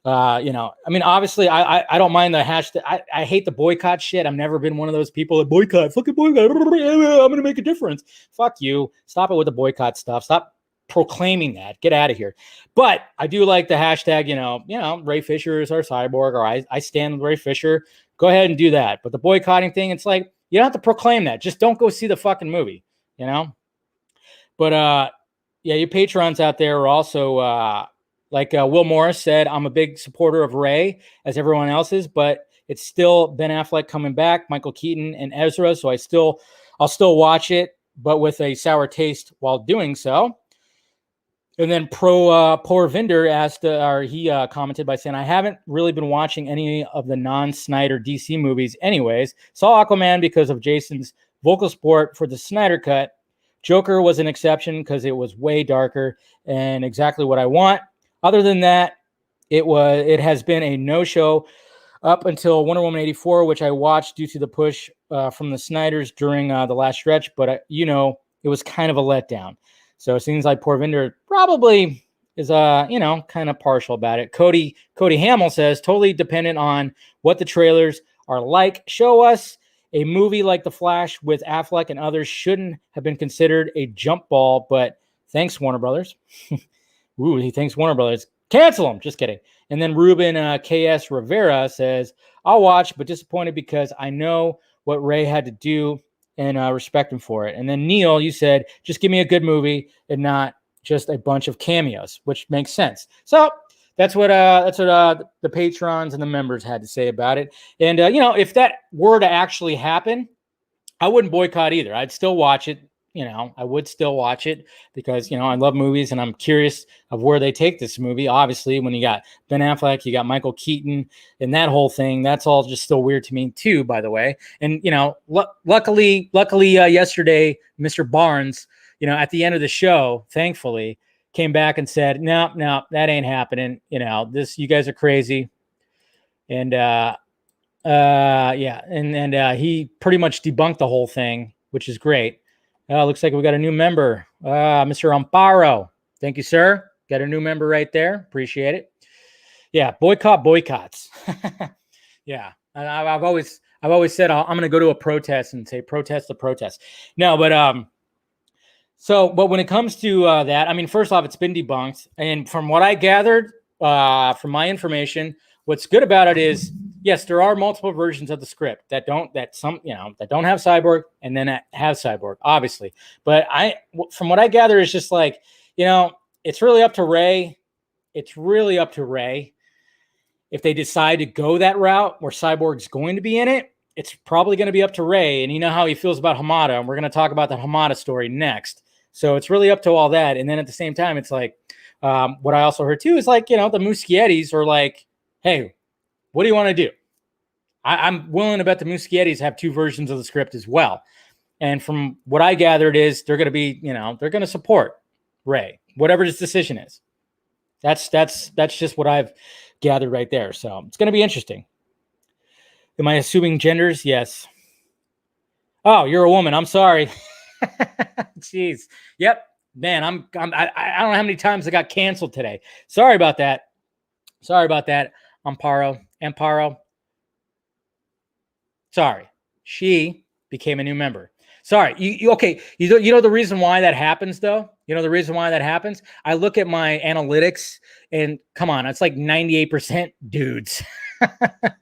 I mean, obviously, I don't mind the hashtag. I hate the boycott shit. I've never been one of those people that fucking boycott. I'm going to make a difference. Fuck you. Stop it with the boycott stuff. Stop proclaiming that. Get out of here. But I do like the hashtag, Ray Fisher is our Cyborg, or I stand with Ray Fisher. Go ahead and do that. But the boycotting thing, it's like, you don't have to proclaim that. Just don't go see the fucking movie, But, you patrons out there are also, like Will Morris said, I'm a big supporter of Ray, as everyone else is, but it's still Ben Affleck coming back, Michael Keaton, and Ezra, so I'll still watch it, but with a sour taste while doing so. And then Poor Vinder he commented by saying, I haven't really been watching any of the non-Snyder DC movies anyways. Saw Aquaman because of Jason's vocal support for the Snyder Cut. Joker was an exception because it was way darker and exactly what I want. Other than that, it has been a no-show up until Wonder Woman 84, which I watched due to the push from the Snyders during the last stretch. But, it was kind of a letdown. So it seems like Poor Vinder probably kind of partial about it. Cody Hamill says totally dependent on what the trailers are like. Show us a movie like The Flash with Affleck and others shouldn't have been considered a jump ball, but thanks Warner Brothers. Ooh, he thanks Warner Brothers. Cancel them. Just kidding. And then Ruben KS Rivera says, I'll watch, but disappointed because I know what Ray had to do and respect him for it. And then Neil, you said, just give me a good movie and not just a bunch of cameos, which makes sense. So that's what the patrons and the members had to say about it. And if that were to actually happen, I wouldn't boycott either. I'd still watch it. I would still watch it because, I love movies and I'm curious of where they take this movie. Obviously, when you got Ben Affleck, you got Michael Keaton and that whole thing, that's all just still weird to me too, by the way. And, luckily yesterday, Mr. Barnes, at the end of the show, thankfully, came back and said, no, that ain't happening. You guys are crazy. And, he pretty much debunked the whole thing, which is great. Looks like we got a new member, Mr. Amparo. Thank you, sir. Got a new member right there. Appreciate it. Yeah, boycotts. Yeah, I've always said I'm going to go to a protest and say protest the protest. No, but but when it comes to that, I mean, first off, it's been debunked, and from what I gathered from my information, what's good about it is, yes, there are multiple versions of the script that don't have Cyborg and then have Cyborg, obviously. But from what I gather, is just like, it's really up to Ray. It's really up to Ray. If they decide to go that route where Cyborg's going to be in it, it's probably going to be up to Ray. And you know how he feels about Hamada, and we're going to talk about the Hamada story next. So it's really up to all that. And then at the same time, it's like, what I also heard too is like, the Muschiettis are like, hey, what do you want to do? I'm willing to bet the Muschiettis have two versions of the script as well. And from what I gathered is they're going to be, they're going to support Ray, whatever his decision is. That's just what I've gathered right there. So it's going to be interesting. Am I assuming genders? Yes. Oh, you're a woman. I'm sorry. Jeez. Yep. Man, I don't know how many times I got canceled today. Sorry about that. Amparo. Sorry. She became a new member. Sorry. Okay. You know the reason why that happens though? You know the reason why that happens? I look at my analytics and come on, it's like 98% dudes.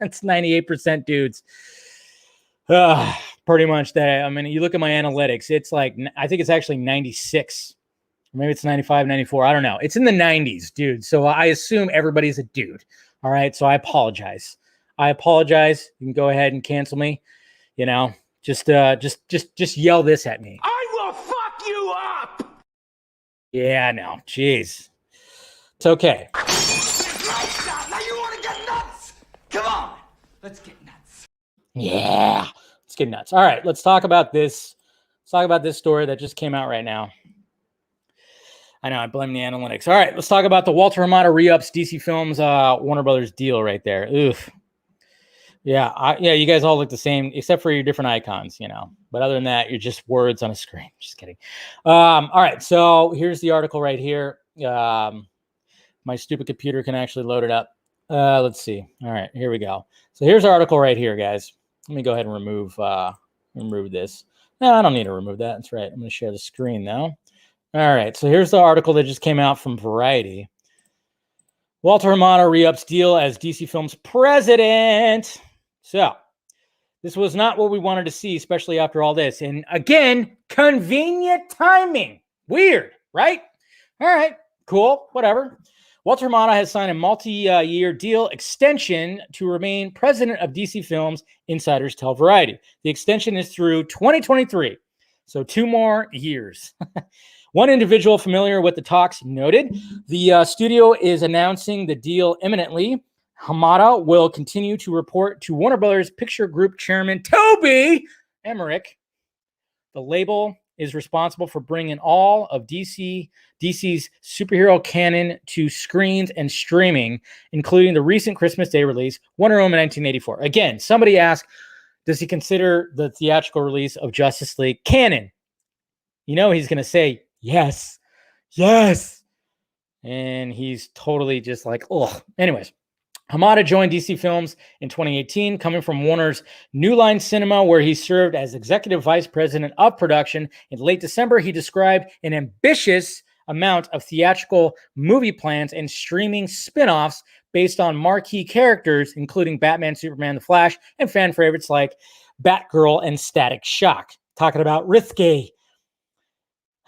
It's 98% dudes. Pretty much that. I mean, you look at my analytics, it's like, I think it's actually 96. Maybe it's 95, 94. I don't know. It's in the 90s, dude. So I assume everybody's a dude. All right. So I apologize. You can go ahead and cancel me. Just yell this at me. I will fuck you up. Yeah, no. Jeez. It's okay. Now you want to get nuts? Come on. Let's get nuts. Yeah. Let's get nuts. All right. Let's talk about this. Let's talk about this story that just came out right now. I know I blame the analytics. All right, let's talk about the Walter Hamada re-ups DC Films Warner Brothers deal right there. Oof. Yeah, you guys all look the same except for your different icons, But other than that, you're just words on a screen. Just kidding. All right, so here's the article right here. My stupid computer can actually load it up. Let's see. All right, here we go. So here's the article right here, guys. Let me go ahead and remove this. No, I don't need to remove that. That's right. I'm going to share the screen now. All right, so here's the article that just came out from Variety. Walter Hamada re-ups deal as DC Films president. So this was not what we wanted to see, especially after all this. And again, convenient timing. Weird, right? All right, cool, whatever. Walter Hamada has signed a multi-year deal extension to remain president of DC Films, insiders tell Variety. The extension is through 2023, so 2 more years. One individual familiar with the talks noted, the studio is announcing the deal imminently. Hamada will continue to report to Warner Brothers Picture Group chairman Toby Emmerich. The label is responsible for bringing all of DC's superhero canon to screens and streaming, including the recent Christmas Day release, Wonder Woman 1984. Again, somebody asked, does he consider the theatrical release of Justice League canon? He's going to say, yes. And he's totally just like, oh. Anyways, Hamada joined DC Films in 2018, coming from Warner's New Line Cinema, where he served as executive vice president of production. In late December, he described an ambitious amount of theatrical movie plans and streaming spin-offs based on marquee characters, including Batman, Superman, The Flash, and fan favorites like Batgirl and Static Shock. Talking about risque.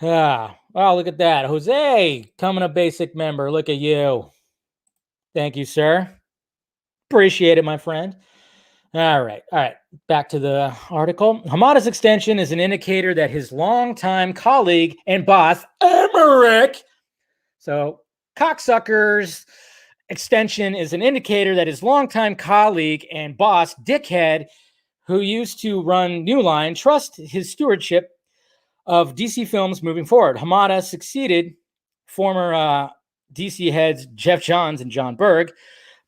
Ah, oh, look at that. Jose, coming a basic member. Look at you. Thank you, sir. Appreciate it, my friend. All right. Back to the article. Hamada's extension is an indicator that his longtime colleague and boss, Emmerich, so cocksucker's extension is an indicator that his longtime colleague and boss, Dickhead, who used to run New Line, trusts his stewardship of DC Films moving forward. Hamada succeeded former DC heads Jeff Johns and John Berg,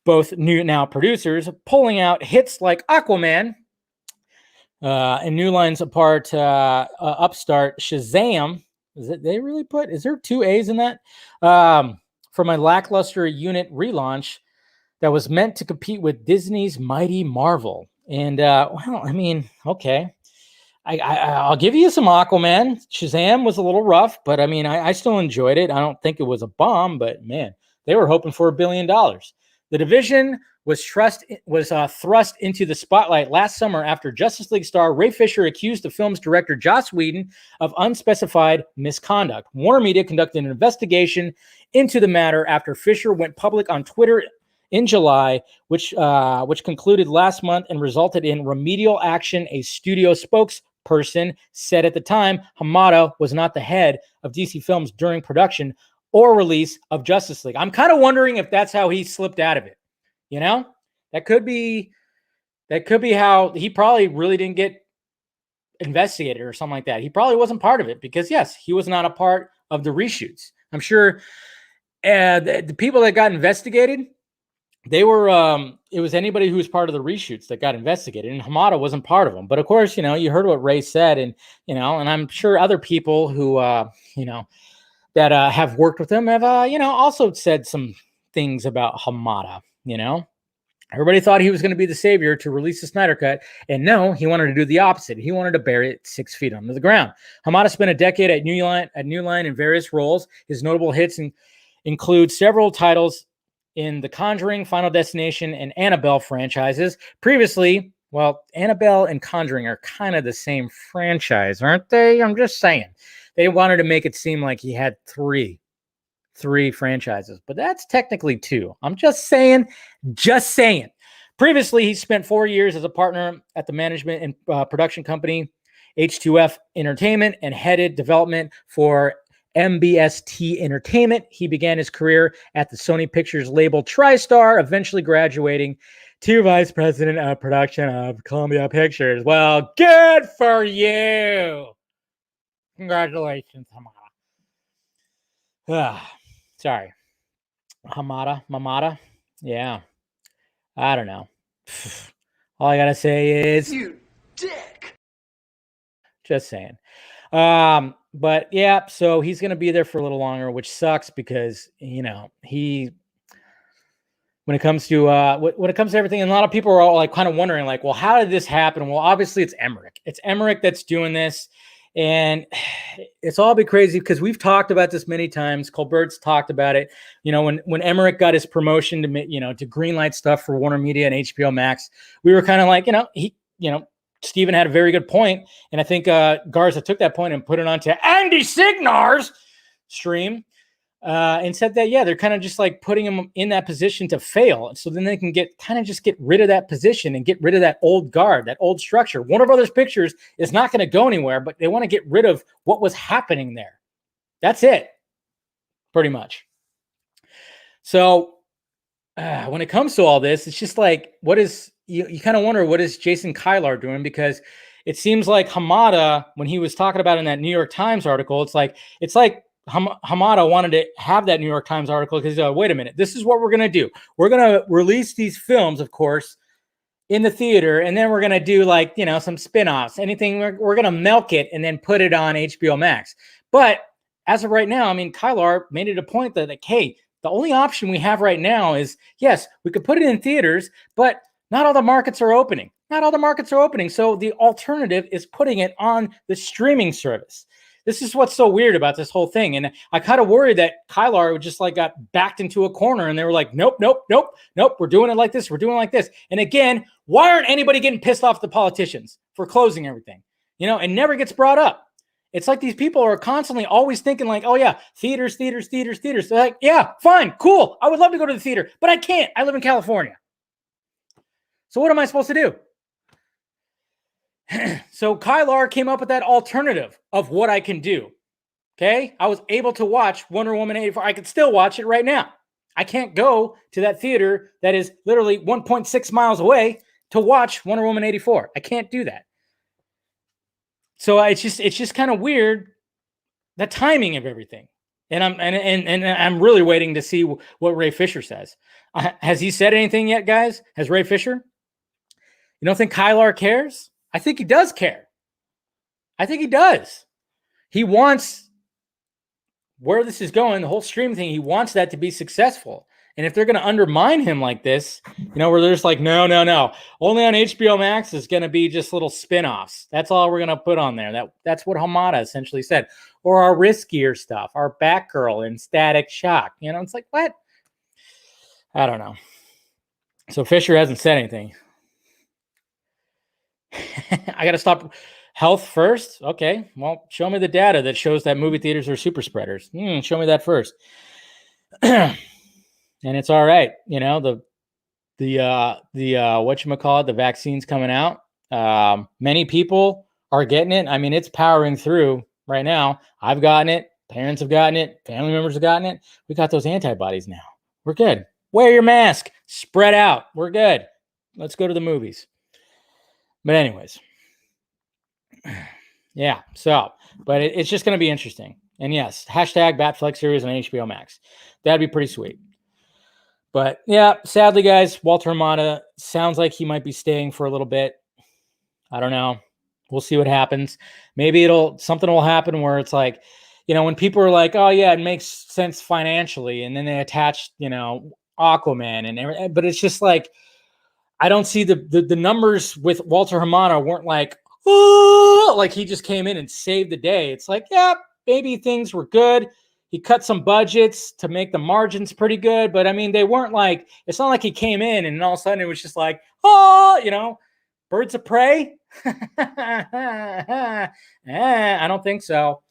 both new now producers, pulling out hits like Aquaman and New Line's upstart Shazam. Is there 2 A's in that? From a lackluster unit relaunch that was meant to compete with Disney's Mighty Marvel. And well, I mean, okay. I'll give you some Aquaman. Shazam was a little rough, but I mean, I still enjoyed it. I don't think it was a bomb, but man, they were hoping for $1 billion. The division was thrust into the spotlight last summer after Justice League star Ray Fisher accused the film's director Joss Whedon of unspecified misconduct. Warner Media conducted an investigation into the matter after Fisher went public on Twitter in July, which concluded last month and resulted in remedial action. A studio spokesperson said at the time Hamada was not the head of DC Films during production or release of Justice League. I'm kind of wondering if that's how he slipped out of it. You know, that could be how he probably really didn't get investigated or something like that. He probably wasn't part of it because yes, he was not a part of the reshoots. I'm sure the people that got investigated, they were, it was anybody who was part of the reshoots that got investigated, and Hamada wasn't part of them. But of course, you know, you heard what Ray said, and, you know, and I'm sure other people who, you know, that have worked with him have, you know, also said some things about Hamada, you know. Everybody thought he was going to be the savior to release the Snyder Cut, and no, he wanted to do the opposite. He wanted to bury it 6 feet under the ground. Hamada spent a decade at New Line in various roles. His notable hits include several titles in the Conjuring, Final Destination, and Annabelle franchises. Previously, well, Annabelle and Conjuring are kind of the same franchise, aren't they? I'm just saying. They wanted to make it seem like he had three franchises, but that's technically 2. I'm just saying. Previously, he spent 4 years as a partner at the management and production company H2F Entertainment and headed development for MBST Entertainment. He began his career at the Sony Pictures label TriStar, eventually graduating to vice president of production of Columbia Pictures. Well, good for you. Congratulations, Hamada. Sorry. Hamada? Yeah. I don't know. All I got to say is... You dick! Just saying. But yeah, so he's going to be there for a little longer, which sucks because, you know, when it comes to everything, and a lot of people are all like kind of wondering like, well, how did this happen? Well, obviously it's Emmerich. It's Emmerich that's doing this. And it's all a bit crazy because we've talked about this many times. Colbert's talked about it. You know, when Emmerich got his promotion to, you know, to greenlight stuff for Warner Media and HBO Max, we were kind of like, Steven had a very good point. And I think Garza took that point and put it onto Andy Signar's stream and said that, yeah, they're kind of just like putting him in that position to fail. So then they can get rid of that position and get rid of that old guard, that old structure. Warner Brothers Pictures is not going to go anywhere, but they want to get rid of what was happening there. That's it, pretty much. So when it comes to all this, it's just like, you kind of wonder, what is Jason Kylar doing? Because it seems like Hamada, when he was talking about in that New York Times article, it's like Hamada wanted to have that New York Times article because, wait a minute, this is what we're going to do. We're going to release these films, of course, in the theater, and then we're going to do like, some spin-offs, anything. We're going to milk it and then put it on HBO Max. But as of right now, I mean, Kylar made it a point that, like, hey, the only option we have right now is, yes, we could put it in theaters, but not all the markets are opening. Not all the markets are opening. So the alternative is putting it on the streaming service. This is what's so weird about this whole thing. And I kind of worried that Kylar just like got backed into a corner and they were like, nope. We're doing it like this. We're doing it like this. And again, why aren't anybody getting pissed off at the politicians for closing everything? You know, it never gets brought up. It's like these people are constantly always thinking like, oh yeah, theaters. They're like, yeah, fine, cool. I would love to go to the theater, but I can't. I live in California. So what am I supposed to do? So Kylar came up with that alternative of what I can do. Okay. I was able to watch Wonder Woman 84. I could still watch it right now. I can't go to that theater that is literally 1.6 miles away to watch Wonder Woman 84. I can't do that. So it's just kind of weird, the timing of everything. And I'm really waiting to see what Ray Fisher says. Has he said anything yet, guys? Has Ray Fisher? You don't think Kylar cares? I think he does care. I think he does. He wants where this is going, the whole stream thing, he wants that to be successful. And if they're going to undermine him like this, you know, where they're just like, no. Only on HBO Max is going to be just little spin-offs. That's all we're going to put on there. That's what Hamada essentially said. Or our riskier stuff, our Batgirl and Static Shock. You know, it's like, what? I don't know. So Fisher hasn't said anything. I got to stop health first. Okay. Well, show me the data that shows that movie theaters are super spreaders. Show me that first. And it's all right. You know, the whatchamacallit, the vaccine's coming out. Many people are getting it. I mean, it's powering through right now. I've gotten it. Parents have gotten it. Family members have gotten it. We got those antibodies now. We're good. Wear your mask. Spread out. We're good. Let's go to the movies. But anyways, yeah. So, but it's just going to be interesting. And yes, hashtag Batflex series on HBO Max. That'd be pretty sweet. But yeah, sadly, guys, Walter Hamada sounds like he might be staying for a little bit. I don't know. We'll see what happens. Maybe something will happen where it's like, you know, when people are like, oh yeah, it makes sense financially, and then they attach, you know, Aquaman and everything. But it's just like, I don't see the numbers with Walter Hamada weren't like, oh, like he just came in and saved the day. It's like, yeah, maybe things were good. He cut some budgets to make the margins pretty good. But I mean, they weren't like, it's not like he came in and all of a sudden it was just like, oh, you know, Birds of Prey. I don't think so.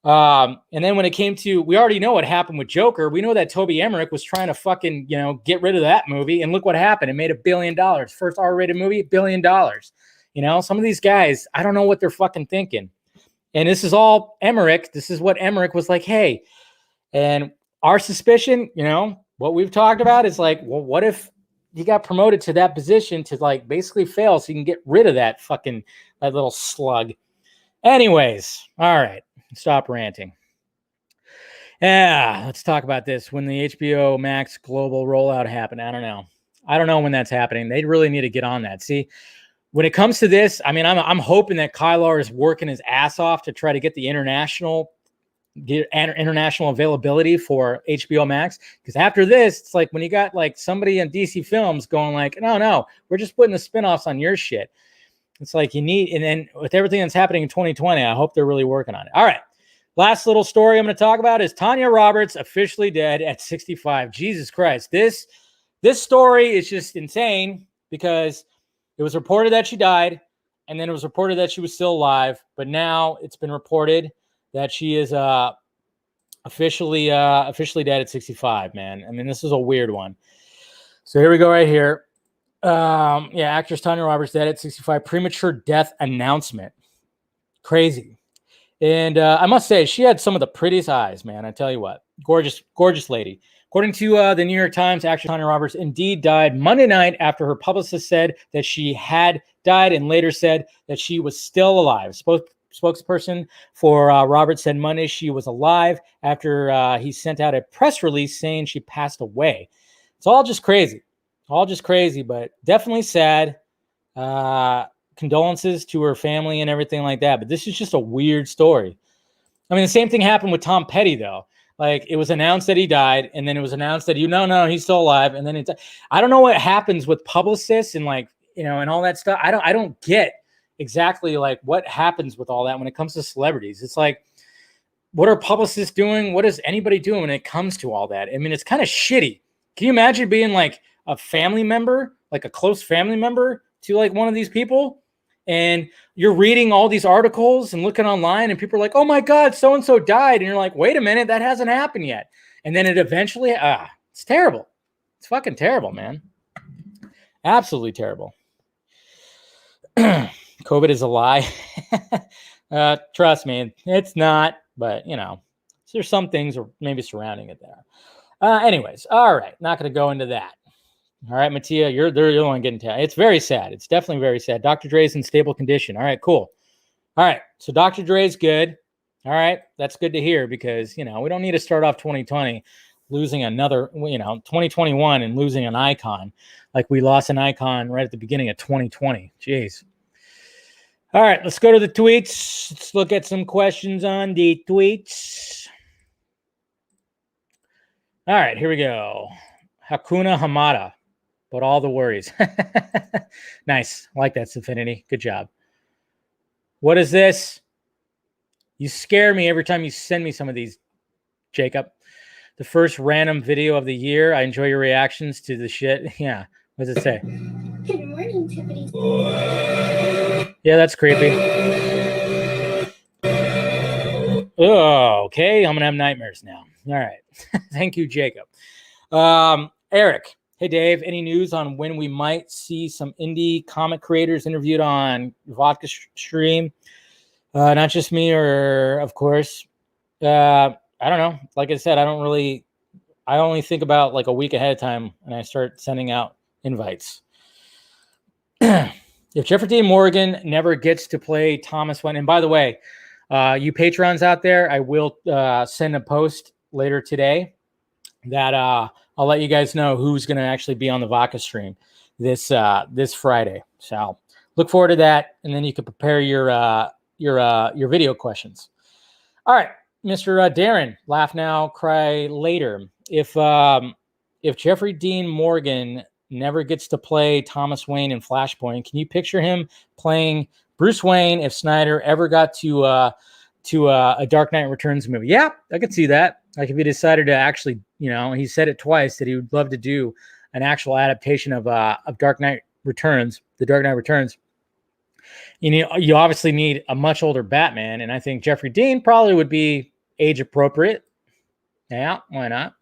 And then when it came to, we already know what happened with Joker. We know that Toby Emmerich was trying to fucking, you know, get rid of that movie. And look what happened. It made $1 billion. First R-rated movie, $1 billion. You know, some of these guys, I don't know what they're fucking thinking. And this is all Emmerich. This is what Emmerich was like, hey. And our suspicion, you know, what we've talked about is like, well, what if he got promoted to that position to like basically fail so you can get rid of that little slug. Anyways, all right. Stop ranting. Yeah, let's talk about this. When the HBO Max global rollout happened, I don't know. I don't know when that's happening. They really need to get on that. See, when it comes to this, I mean, I'm hoping that Kylar is working his ass off to try to get the international availability for HBO Max. Because after this, it's like when you got like somebody in DC Films going like, no, we're just putting the spinoffs on your shit. It's like you need, and then with everything that's happening in 2020, I hope they're really working on it. All right. Last little story I'm going to talk about is Tanya Roberts officially dead at 65. Jesus Christ. This story is just insane because it was reported that she died, and then it was reported that she was still alive. But now it's been reported that she is officially dead at 65, man. I mean, this is a weird one. So here we go right here. Actress Tanya Roberts dead at 65. Premature death announcement. Crazy. And I must say, she had some of the prettiest eyes, man. I tell you what. Gorgeous, gorgeous lady. According to the New York Times, actress Tanya Roberts indeed died Monday night after her publicist said that she had died and later said that she was still alive. Spokesperson for Roberts said Monday she was alive after he sent out a press release saying she passed away. It's all just crazy. All just crazy, but definitely sad. Condolences to her family and everything like that. But this is just a weird story. I mean, the same thing happened with Tom Petty, though. Like, it was announced that he died, and then it was announced that no, he's still alive. And then I don't know what happens with publicists and like, you know, and all that stuff. I don't get exactly like what happens with all that when it comes to celebrities. It's like, what are publicists doing? What is anybody doing when it comes to all that? I mean, it's kind of shitty. Can you imagine being like a family member, like a close family member to like one of these people? And you're reading all these articles and looking online and people are like, oh my God, so-and-so died. And you're like, wait a minute, that hasn't happened yet. And then it eventually, it's terrible. It's fucking terrible, man. Absolutely terrible. COVID is a lie. Trust me, it's not. But, you know, there's some things or maybe surrounding it there. Anyways, all right. Not going to go into that. All right, Mattia, you're the one getting to. It's very sad. It's definitely very sad. Dr. Dre's in stable condition. All right, cool. All right, so Dr. Dre's good. All right, that's good to hear because, you know, we don't need to start off 2020 losing another, you know, 2021 and losing an icon like we lost an icon right at the beginning of 2020. Jeez. All right, let's go to the tweets. Let's look at some questions on the tweets. All right, here we go. Hakuna Hamada, but all the worries. Nice. I like that, Sinfinity. Good job. What is this? You scare me every time you send me some of these, Jacob. The first random video of the year. I enjoy your reactions to the shit. Yeah. What does it say? Good morning, Tiffany. Yeah, that's creepy. Oh, okay. I'm going to have nightmares now. All right. Thank you, Jacob. Eric. Hey, Dave. Any news on when we might see some indie comic creators interviewed on Vodka Stream? Not just me or, of course. I don't know. Like I said, I only think about like a week ahead of time and I start sending out invites. If Jeffrey Dean Morgan never gets to play Thomas Wayne, and by the way, you patrons out there, I will send a post later today that I'll let you guys know who's going to actually be on the Vodka stream this Friday. So look forward to that, and then you can prepare your video questions. All right, Mr. Darren, laugh now, cry later. If Jeffrey Dean Morgan never gets to play Thomas Wayne in Flashpoint, can you picture him playing Bruce Wayne if Snyder ever got to a Dark Knight Returns movie? Yeah, I could see that. Like if he decided to actually, you know, he said it twice that he would love to do an actual adaptation of Dark Knight Returns, the Dark Knight Returns. You know, you obviously need a much older Batman, and I think Jeffrey Dean probably would be age appropriate. Yeah, why not?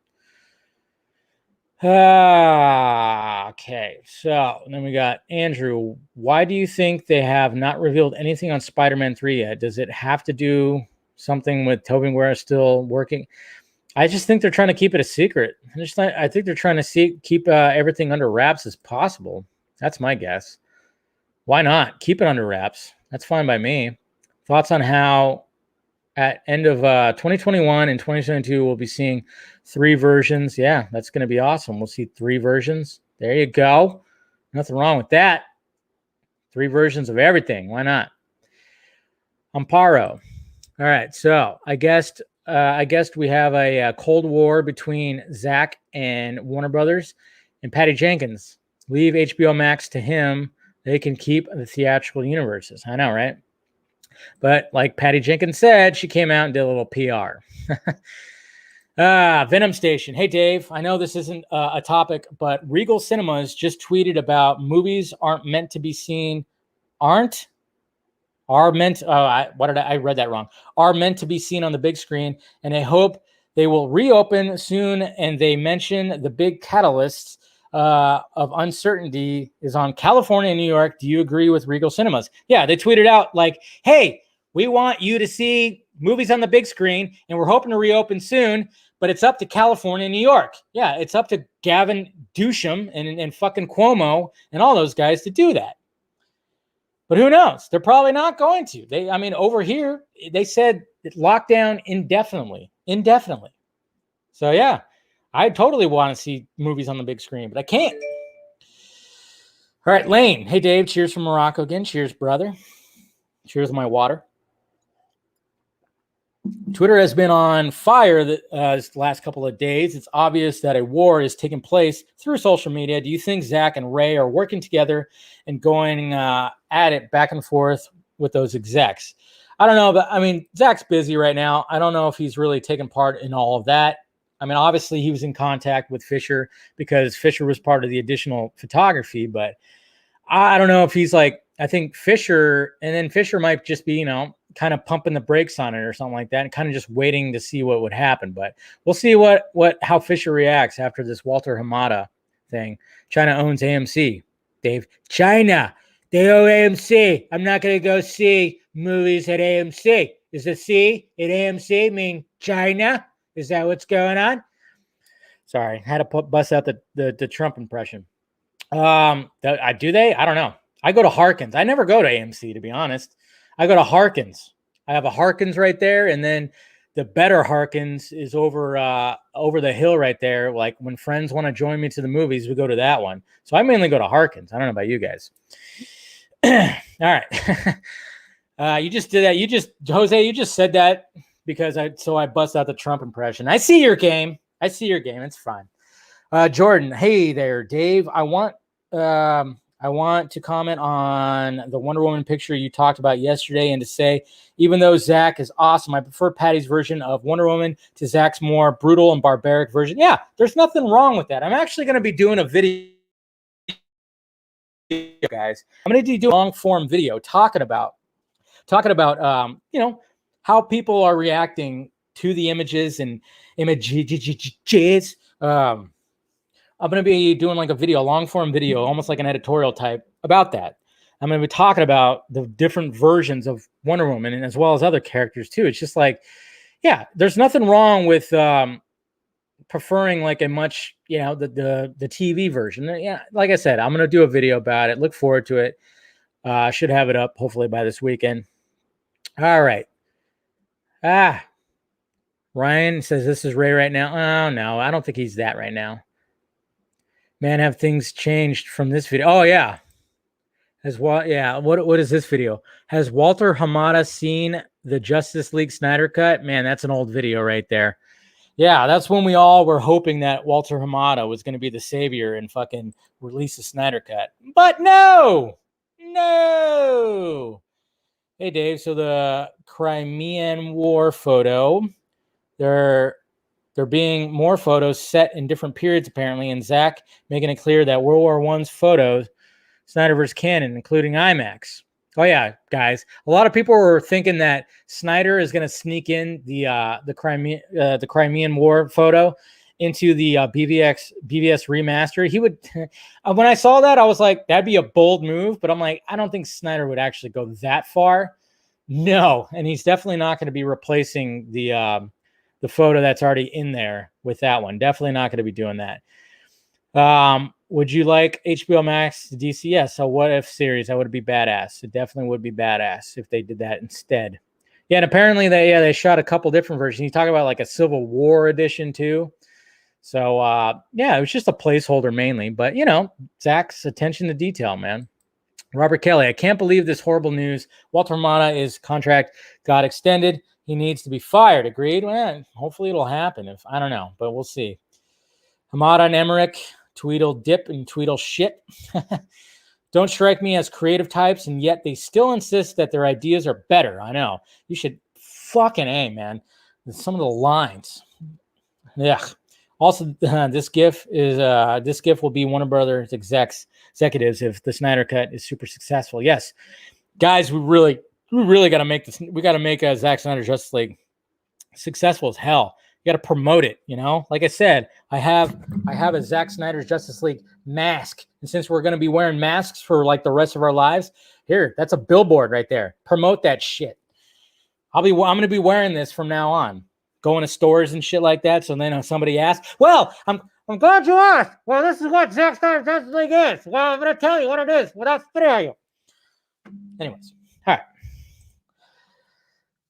Okay, so then we got Andrew. Why do you think they have not revealed anything on Spider-Man 3 yet? Does it have to do something with Tobey Maguire still working? I just think they're trying to keep it a secret. I think they're trying to keep everything under wraps as possible. That's my guess. Why not? Keep it under wraps. That's fine by me. Thoughts on how at end of 2021 and 2022, we'll be seeing 3 versions. Yeah, that's going to be awesome. We'll see 3 versions. There you go. Nothing wrong with that. 3 versions of everything. Why not? Amparo. All right. So I guessed we have a Cold War between Zack and Warner Brothers and Patty Jenkins. Leave HBO Max to him. They can keep the theatrical universes. I know, right? But like Patty Jenkins said, she came out and did a little PR. Venom Station. Hey, Dave, I know this isn't a topic, but Regal Cinemas just tweeted about movies aren't meant to be seen. Are meant to be seen on the big screen, and I hope they will reopen soon. And they mention the big catalysts of uncertainty is on California and New York. Do you agree with Regal Cinemas? Yeah, they tweeted out like, hey, we want you to see movies on the big screen, and we're hoping to reopen soon, but it's up to California and New York. Yeah, it's up to Gavin Newsom and fucking Cuomo and all those guys to do that. But who knows? They're probably not going to. Over here, they said lockdown indefinitely. So yeah, I totally want to see movies on the big screen, but I can't. All right, Lane. Hey, Dave. Cheers from Morocco again. Cheers, brother. Cheers, my water. Twitter has been on fire this last couple of days. It's obvious that a war is taking place through social media. Do you think Zack and Ray are working together and going at it back and forth with those execs? I don't know, but I mean, Zack's busy right now. I don't know if he's really taken part in all of that. I mean, obviously he was in contact with Fisher because Fisher was part of the additional photography, but I don't know if he's like, I think Fisher, and then Fisher might just be, kind of pumping the brakes on it or something like that and kind of just waiting to see what would happen. But we'll see how Fisher reacts after this Walter Hamada thing. China owns AMC. Dave, China, they own AMC. I'm not going to go see movies at AMC. Is the C at AMC mean China? Is that what's going on? Sorry, had to bust out the Trump impression. Do they? I don't know. I go to Harkins. I never go to AMC, to be honest. I go to Harkins. I have a Harkins right there, and then the better Harkins is over the hill right there. Like when friends want to join me to the movies, we go to that one. So I mainly go to Harkins. I don't know about you guys. All right. You just did that. Jose, you just said that because I bust out the Trump impression. I see your game. It's fine. Jordan, hey there, Dave. I want to comment on the Wonder Woman picture you talked about yesterday and to say, even though Zack is awesome, I prefer Patty's version of Wonder Woman to Zack's more brutal and barbaric version. Yeah, there's nothing wrong with that. I'm actually going to be doing a video, guys. I'm going to do a long form video talking about how people are reacting to the images and images. I'm going to be doing like a video, long form video, almost like an editorial type about that. I'm going to be talking about the different versions of Wonder Woman and as well as other characters too. It's just like, yeah, there's nothing wrong with preferring like a much, the TV version. Yeah, like I said, I'm going to do a video about it. Look forward to it. I should have it up hopefully by this weekend. All right. Ryan says this is Ray right now. Oh no, I don't think he's that right now. Man, have things changed from this video? Oh yeah. What is this video? Has Walter Hamada seen the Justice League Snyder cut? Man, that's an old video right there. Yeah, that's when we all were hoping that Walter Hamada was going to be the savior and fucking release the Snyder cut. But no. Hey Dave, so the Crimean War photo, there being more photos set in different periods, apparently, and Zack making it clear that World War I's photos, Snyderverse canon, including IMAX. Oh yeah, guys, a lot of people were thinking that Snyder is going to sneak in the Crimean War photo into the BVS remaster. He would. When I saw that, I was like, that'd be a bold move, but I'm like, I don't think Snyder would actually go that far. No, and he's definitely not going to be replacing the photo that's already in there with that one. Definitely not going to be doing that. Would you like HBO Max to DCS? So what if series? That would be badass. It definitely would be badass if they did that instead. Yeah, and apparently they shot a couple different versions. You talk about like a Civil War edition too. So yeah, it was just a placeholder mainly, but Zack's attention to detail, man. Robert Kelly, I can't believe this horrible news. Walter Hamada contract got extended. He needs to be fired. Agreed? Well, hopefully it'll happen. I don't know, but we'll see. Hamada and Emmerich, Tweedle dip and Tweedle shit. Don't strike me as creative types, and yet they still insist that their ideas are better. I know. You should fucking A, man. Some of the lines. Yeah. Also, this GIF will be Warner Brothers executives if the Snyder Cut is super successful. Yes, guys, we really got to make this. We got to make a Zack Snyder Justice League successful as hell. You got to promote it. Like I said, I have a Zack Snyder's Justice League mask, and since we're going to be wearing masks for like the rest of our lives, that's a billboard right there. Promote that shit. I'm going to be wearing this from now on, going to stores and shit like that. So then somebody asks, well, I'm glad you asked. Well, this is what Zack Snyder's Justice League is. Well, I'm going to tell you what it is without spitting at you. Anyways, all right.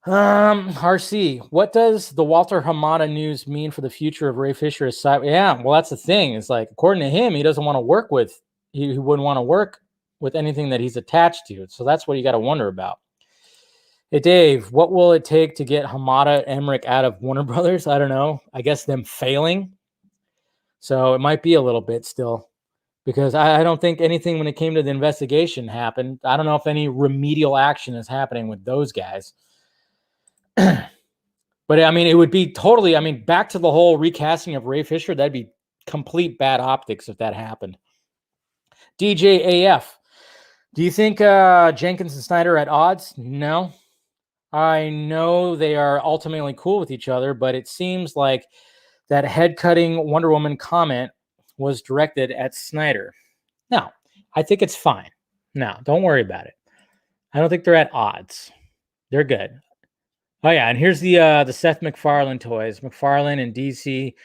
RC, what does the Walter Hamada news mean for the future of Ray Fisher as Cyborg? Yeah, well, that's the thing. It's like, according to him, he doesn't want to work with, he wouldn't want to work with anything that he's attached to. So that's what you got to wonder about. Hey, Dave, what will it take to get Hamada Emmerich out of Warner Brothers? I don't know. I guess them failing. So it might be a little bit still, because I don't think anything when it came to the investigation happened. I don't know if any remedial action is happening with those guys. But I mean, it would be totally, I mean, back to the whole recasting of Ray Fisher, that'd be complete bad optics if that happened. DJ AF, do you think Jenkins and Snyder are at odds? No. I know they are ultimately cool with each other, but it seems like that head-cutting Wonder Woman comment was directed at Snyder. No, I think it's fine. No, don't worry about it. I don't think they're at odds. They're good. Oh yeah, and here's the Seth MacFarlane toys. MacFarlane and DC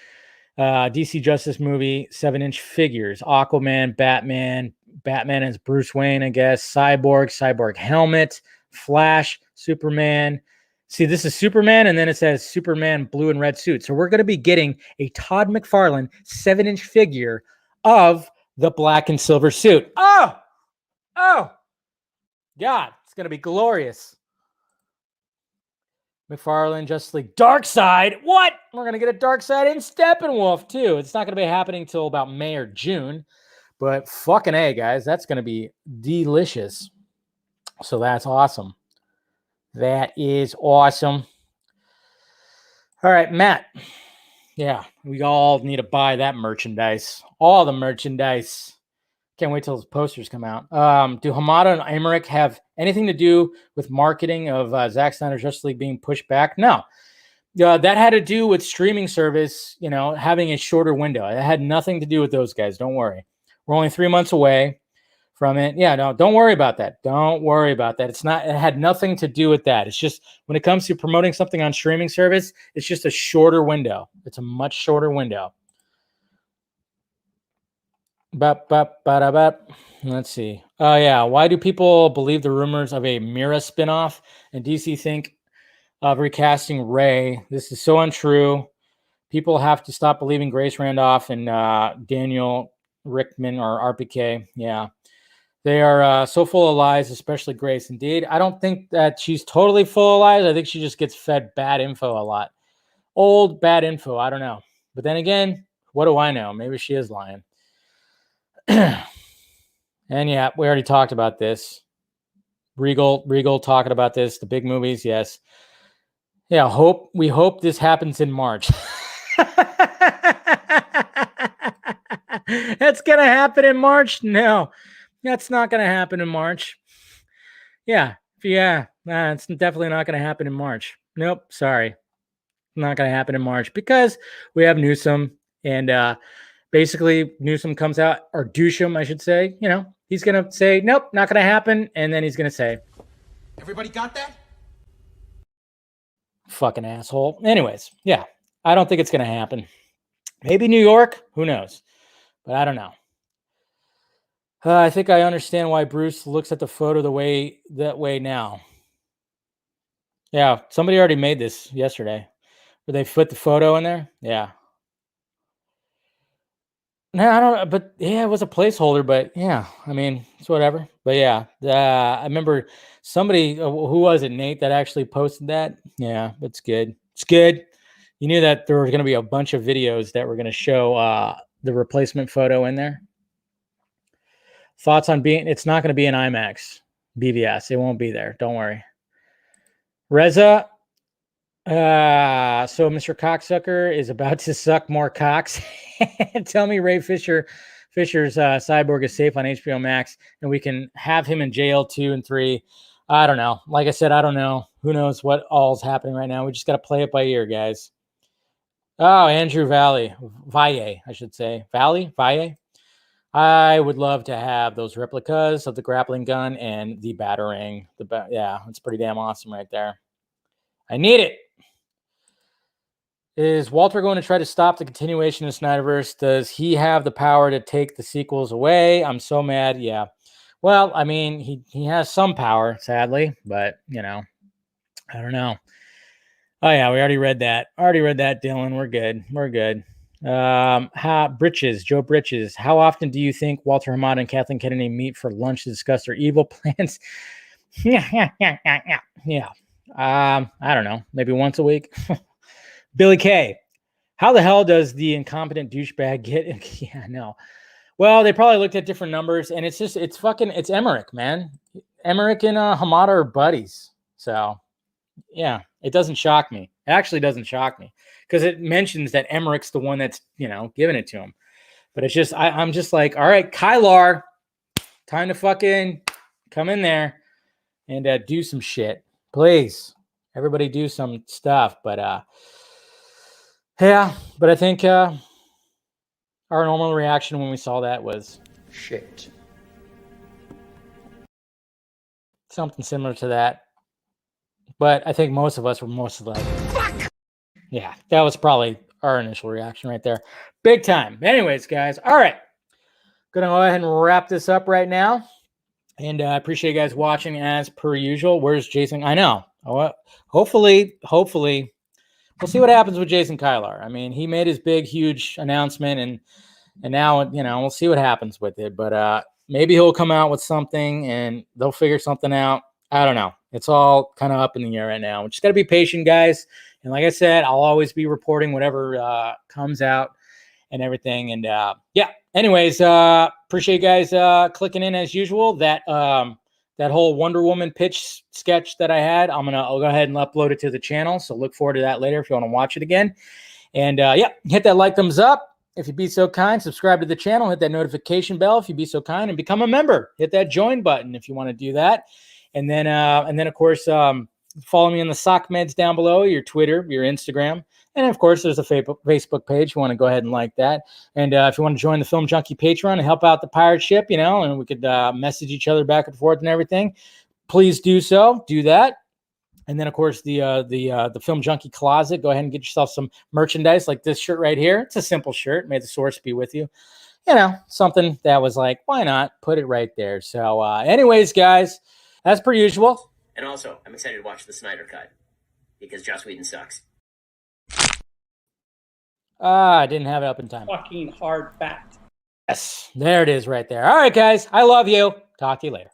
Justice movie 7-inch figures. Aquaman, Batman as Bruce Wayne, I guess. Cyborg helmet, Flash, Superman. See, this is Superman, and then it says Superman blue and red suit. So we're going to be getting a Todd McFarlane 7-inch figure of the black and silver suit. Oh, God, it's going to be glorious. McFarlane, Justice League, Darkseid. What? We're going to get a Darkseid in Steppenwolf, too. It's not going to be happening until about May or June. But fucking A, guys, that's going to be delicious. So that's awesome. That is awesome. All right, Matt. Yeah, we all need to buy that merchandise. All the merchandise. Can't wait till the posters come out. Do Hamada and Emmerich have anything to do with marketing of Zack Snyder's Justice League being pushed back? No. That had to do with streaming service, having a shorter window. It had nothing to do with those guys. Don't worry. We're only 3 months away from it. Yeah, no, don't worry about that. Don't worry about that. It had nothing to do with that. It's just when it comes to promoting something on streaming service, it's just a shorter window. It's a much shorter window. Let's see. Oh, yeah. Why do people believe the rumors of a Mira spinoff and DC think of recasting Ray? This is so untrue. People have to stop believing Grace Randolph and Daniel Rickman or RPK. Yeah. They are so full of lies, especially Grace. Indeed, I don't think that she's totally full of lies. I think she just gets fed bad info a lot. Old, bad info. I don't know. But then again, what do I know? Maybe she is lying. And yeah, we already talked about this. Regal talking about this. The big movies, yes. Yeah, we hope this happens in March. That's gonna happen in March? No, that's not gonna happen in March. Yeah, it's definitely not gonna happen in March. Nope, sorry, not gonna happen in March because we have Newsom, and basically Newsom comes out, or Dusham, I should say. He's gonna say nope, not gonna happen, and then he's gonna say, Everybody got that? fucking asshole. Anyways, yeah, I don't think it's gonna happen. Maybe New York, who knows? But I don't know. I think I understand why Bruce looks at the photo that way now. Yeah, somebody already made this yesterday. Where they put the photo in there? Yeah. No, I don't know, but yeah, it was a placeholder, but yeah, I mean, it's whatever. But yeah, I remember somebody, who was it, Nate, that actually posted that? Yeah, it's good. It's good. You knew that there were going to be a bunch of videos that were going to show the replacement photo in there. Thoughts on it's not going to be an IMAX BVS. It won't be there. Don't worry. Reza, so Mr. Cocksucker is about to suck more cocks. Tell me Ray Fisher's Cyborg is safe on HBO Max, and we can have him in jail 2 and 3. I don't know. Like I said, I don't know. Who knows what all's happening right now? We just got to play it by ear, guys. Oh, Andrew Valle, I should say. Valle? I would love to have those replicas of the grappling gun and the batarang. Yeah, it's pretty damn awesome right there. I need it. Is Walter going to try to stop the continuation of Snyderverse? Does he have the power to take the sequels away? I'm so mad. Yeah. Well, I mean, he has some power, sadly, but, I don't know. Oh, yeah, we already read that. Dylan. We're good. Joe Britches. How often do you think Walter Hamada and Kathleen Kennedy meet for lunch to discuss their evil plans? Yeah. I don't know, maybe once a week. Billy K. How the hell does the incompetent douchebag get? Yeah, no. Well, they probably looked at different numbers, and it's Emmerich, man. Emmerich and Hamada are buddies. So, yeah, it doesn't shock me. It actually doesn't shock me because it mentions that Emmerich's the one that's, giving it to him. But it's just, I'm just like, all right, Kylar, time to fucking come in there and do some shit. Please, everybody do some stuff. But, yeah, but I think our normal reaction when we saw that was shit. Something similar to that. But I think most of us were mostly like, fuck! Yeah, that was probably our initial reaction right there. Big time. Anyways, guys, all right. Gonna go ahead and wrap this up right now. And I appreciate you guys watching as per usual. Where's Jason? I know. Hopefully, we'll see what happens with Jason Kylar. I mean, he made his big, huge announcement, and now, we'll see what happens with it. But maybe he'll come out with something, and they'll figure something out. I don't know. It's all kind of up in the air right now. We just got to be patient, guys. And like I said, I'll always be reporting whatever comes out and everything. And yeah, anyways, appreciate you guys clicking in as usual. That whole Wonder Woman pitch sketch that I had, I'll go ahead and upload it to the channel. So look forward to that later if you want to watch it again. And yeah, hit that like, thumbs up if you'd be so kind. Subscribe to the channel. Hit that notification bell if you'd be so kind, and become a member. Hit that join button if you want to do that. And then of course, follow me on the sock meds down below, your Twitter, your Instagram. And of course, there's a Facebook page. You want to go ahead and like that. And if you want to join the Film Junkie Patreon and help out the pirate ship, and we could message each other back and forth and everything, please do so. Do that. And then, of course, the Film Junkie Closet. Go ahead and get yourself some merchandise like this shirt right here. It's a simple shirt. May the source be with you. Something that was like, why not put it right there? So anyways, guys, as per usual. And also, I'm excited to watch the Snyder Cut because Joss Whedon sucks. I didn't have it up in time. Fucking hard fact. Yes, there it is right there. All right, guys. I love you. Talk to you later.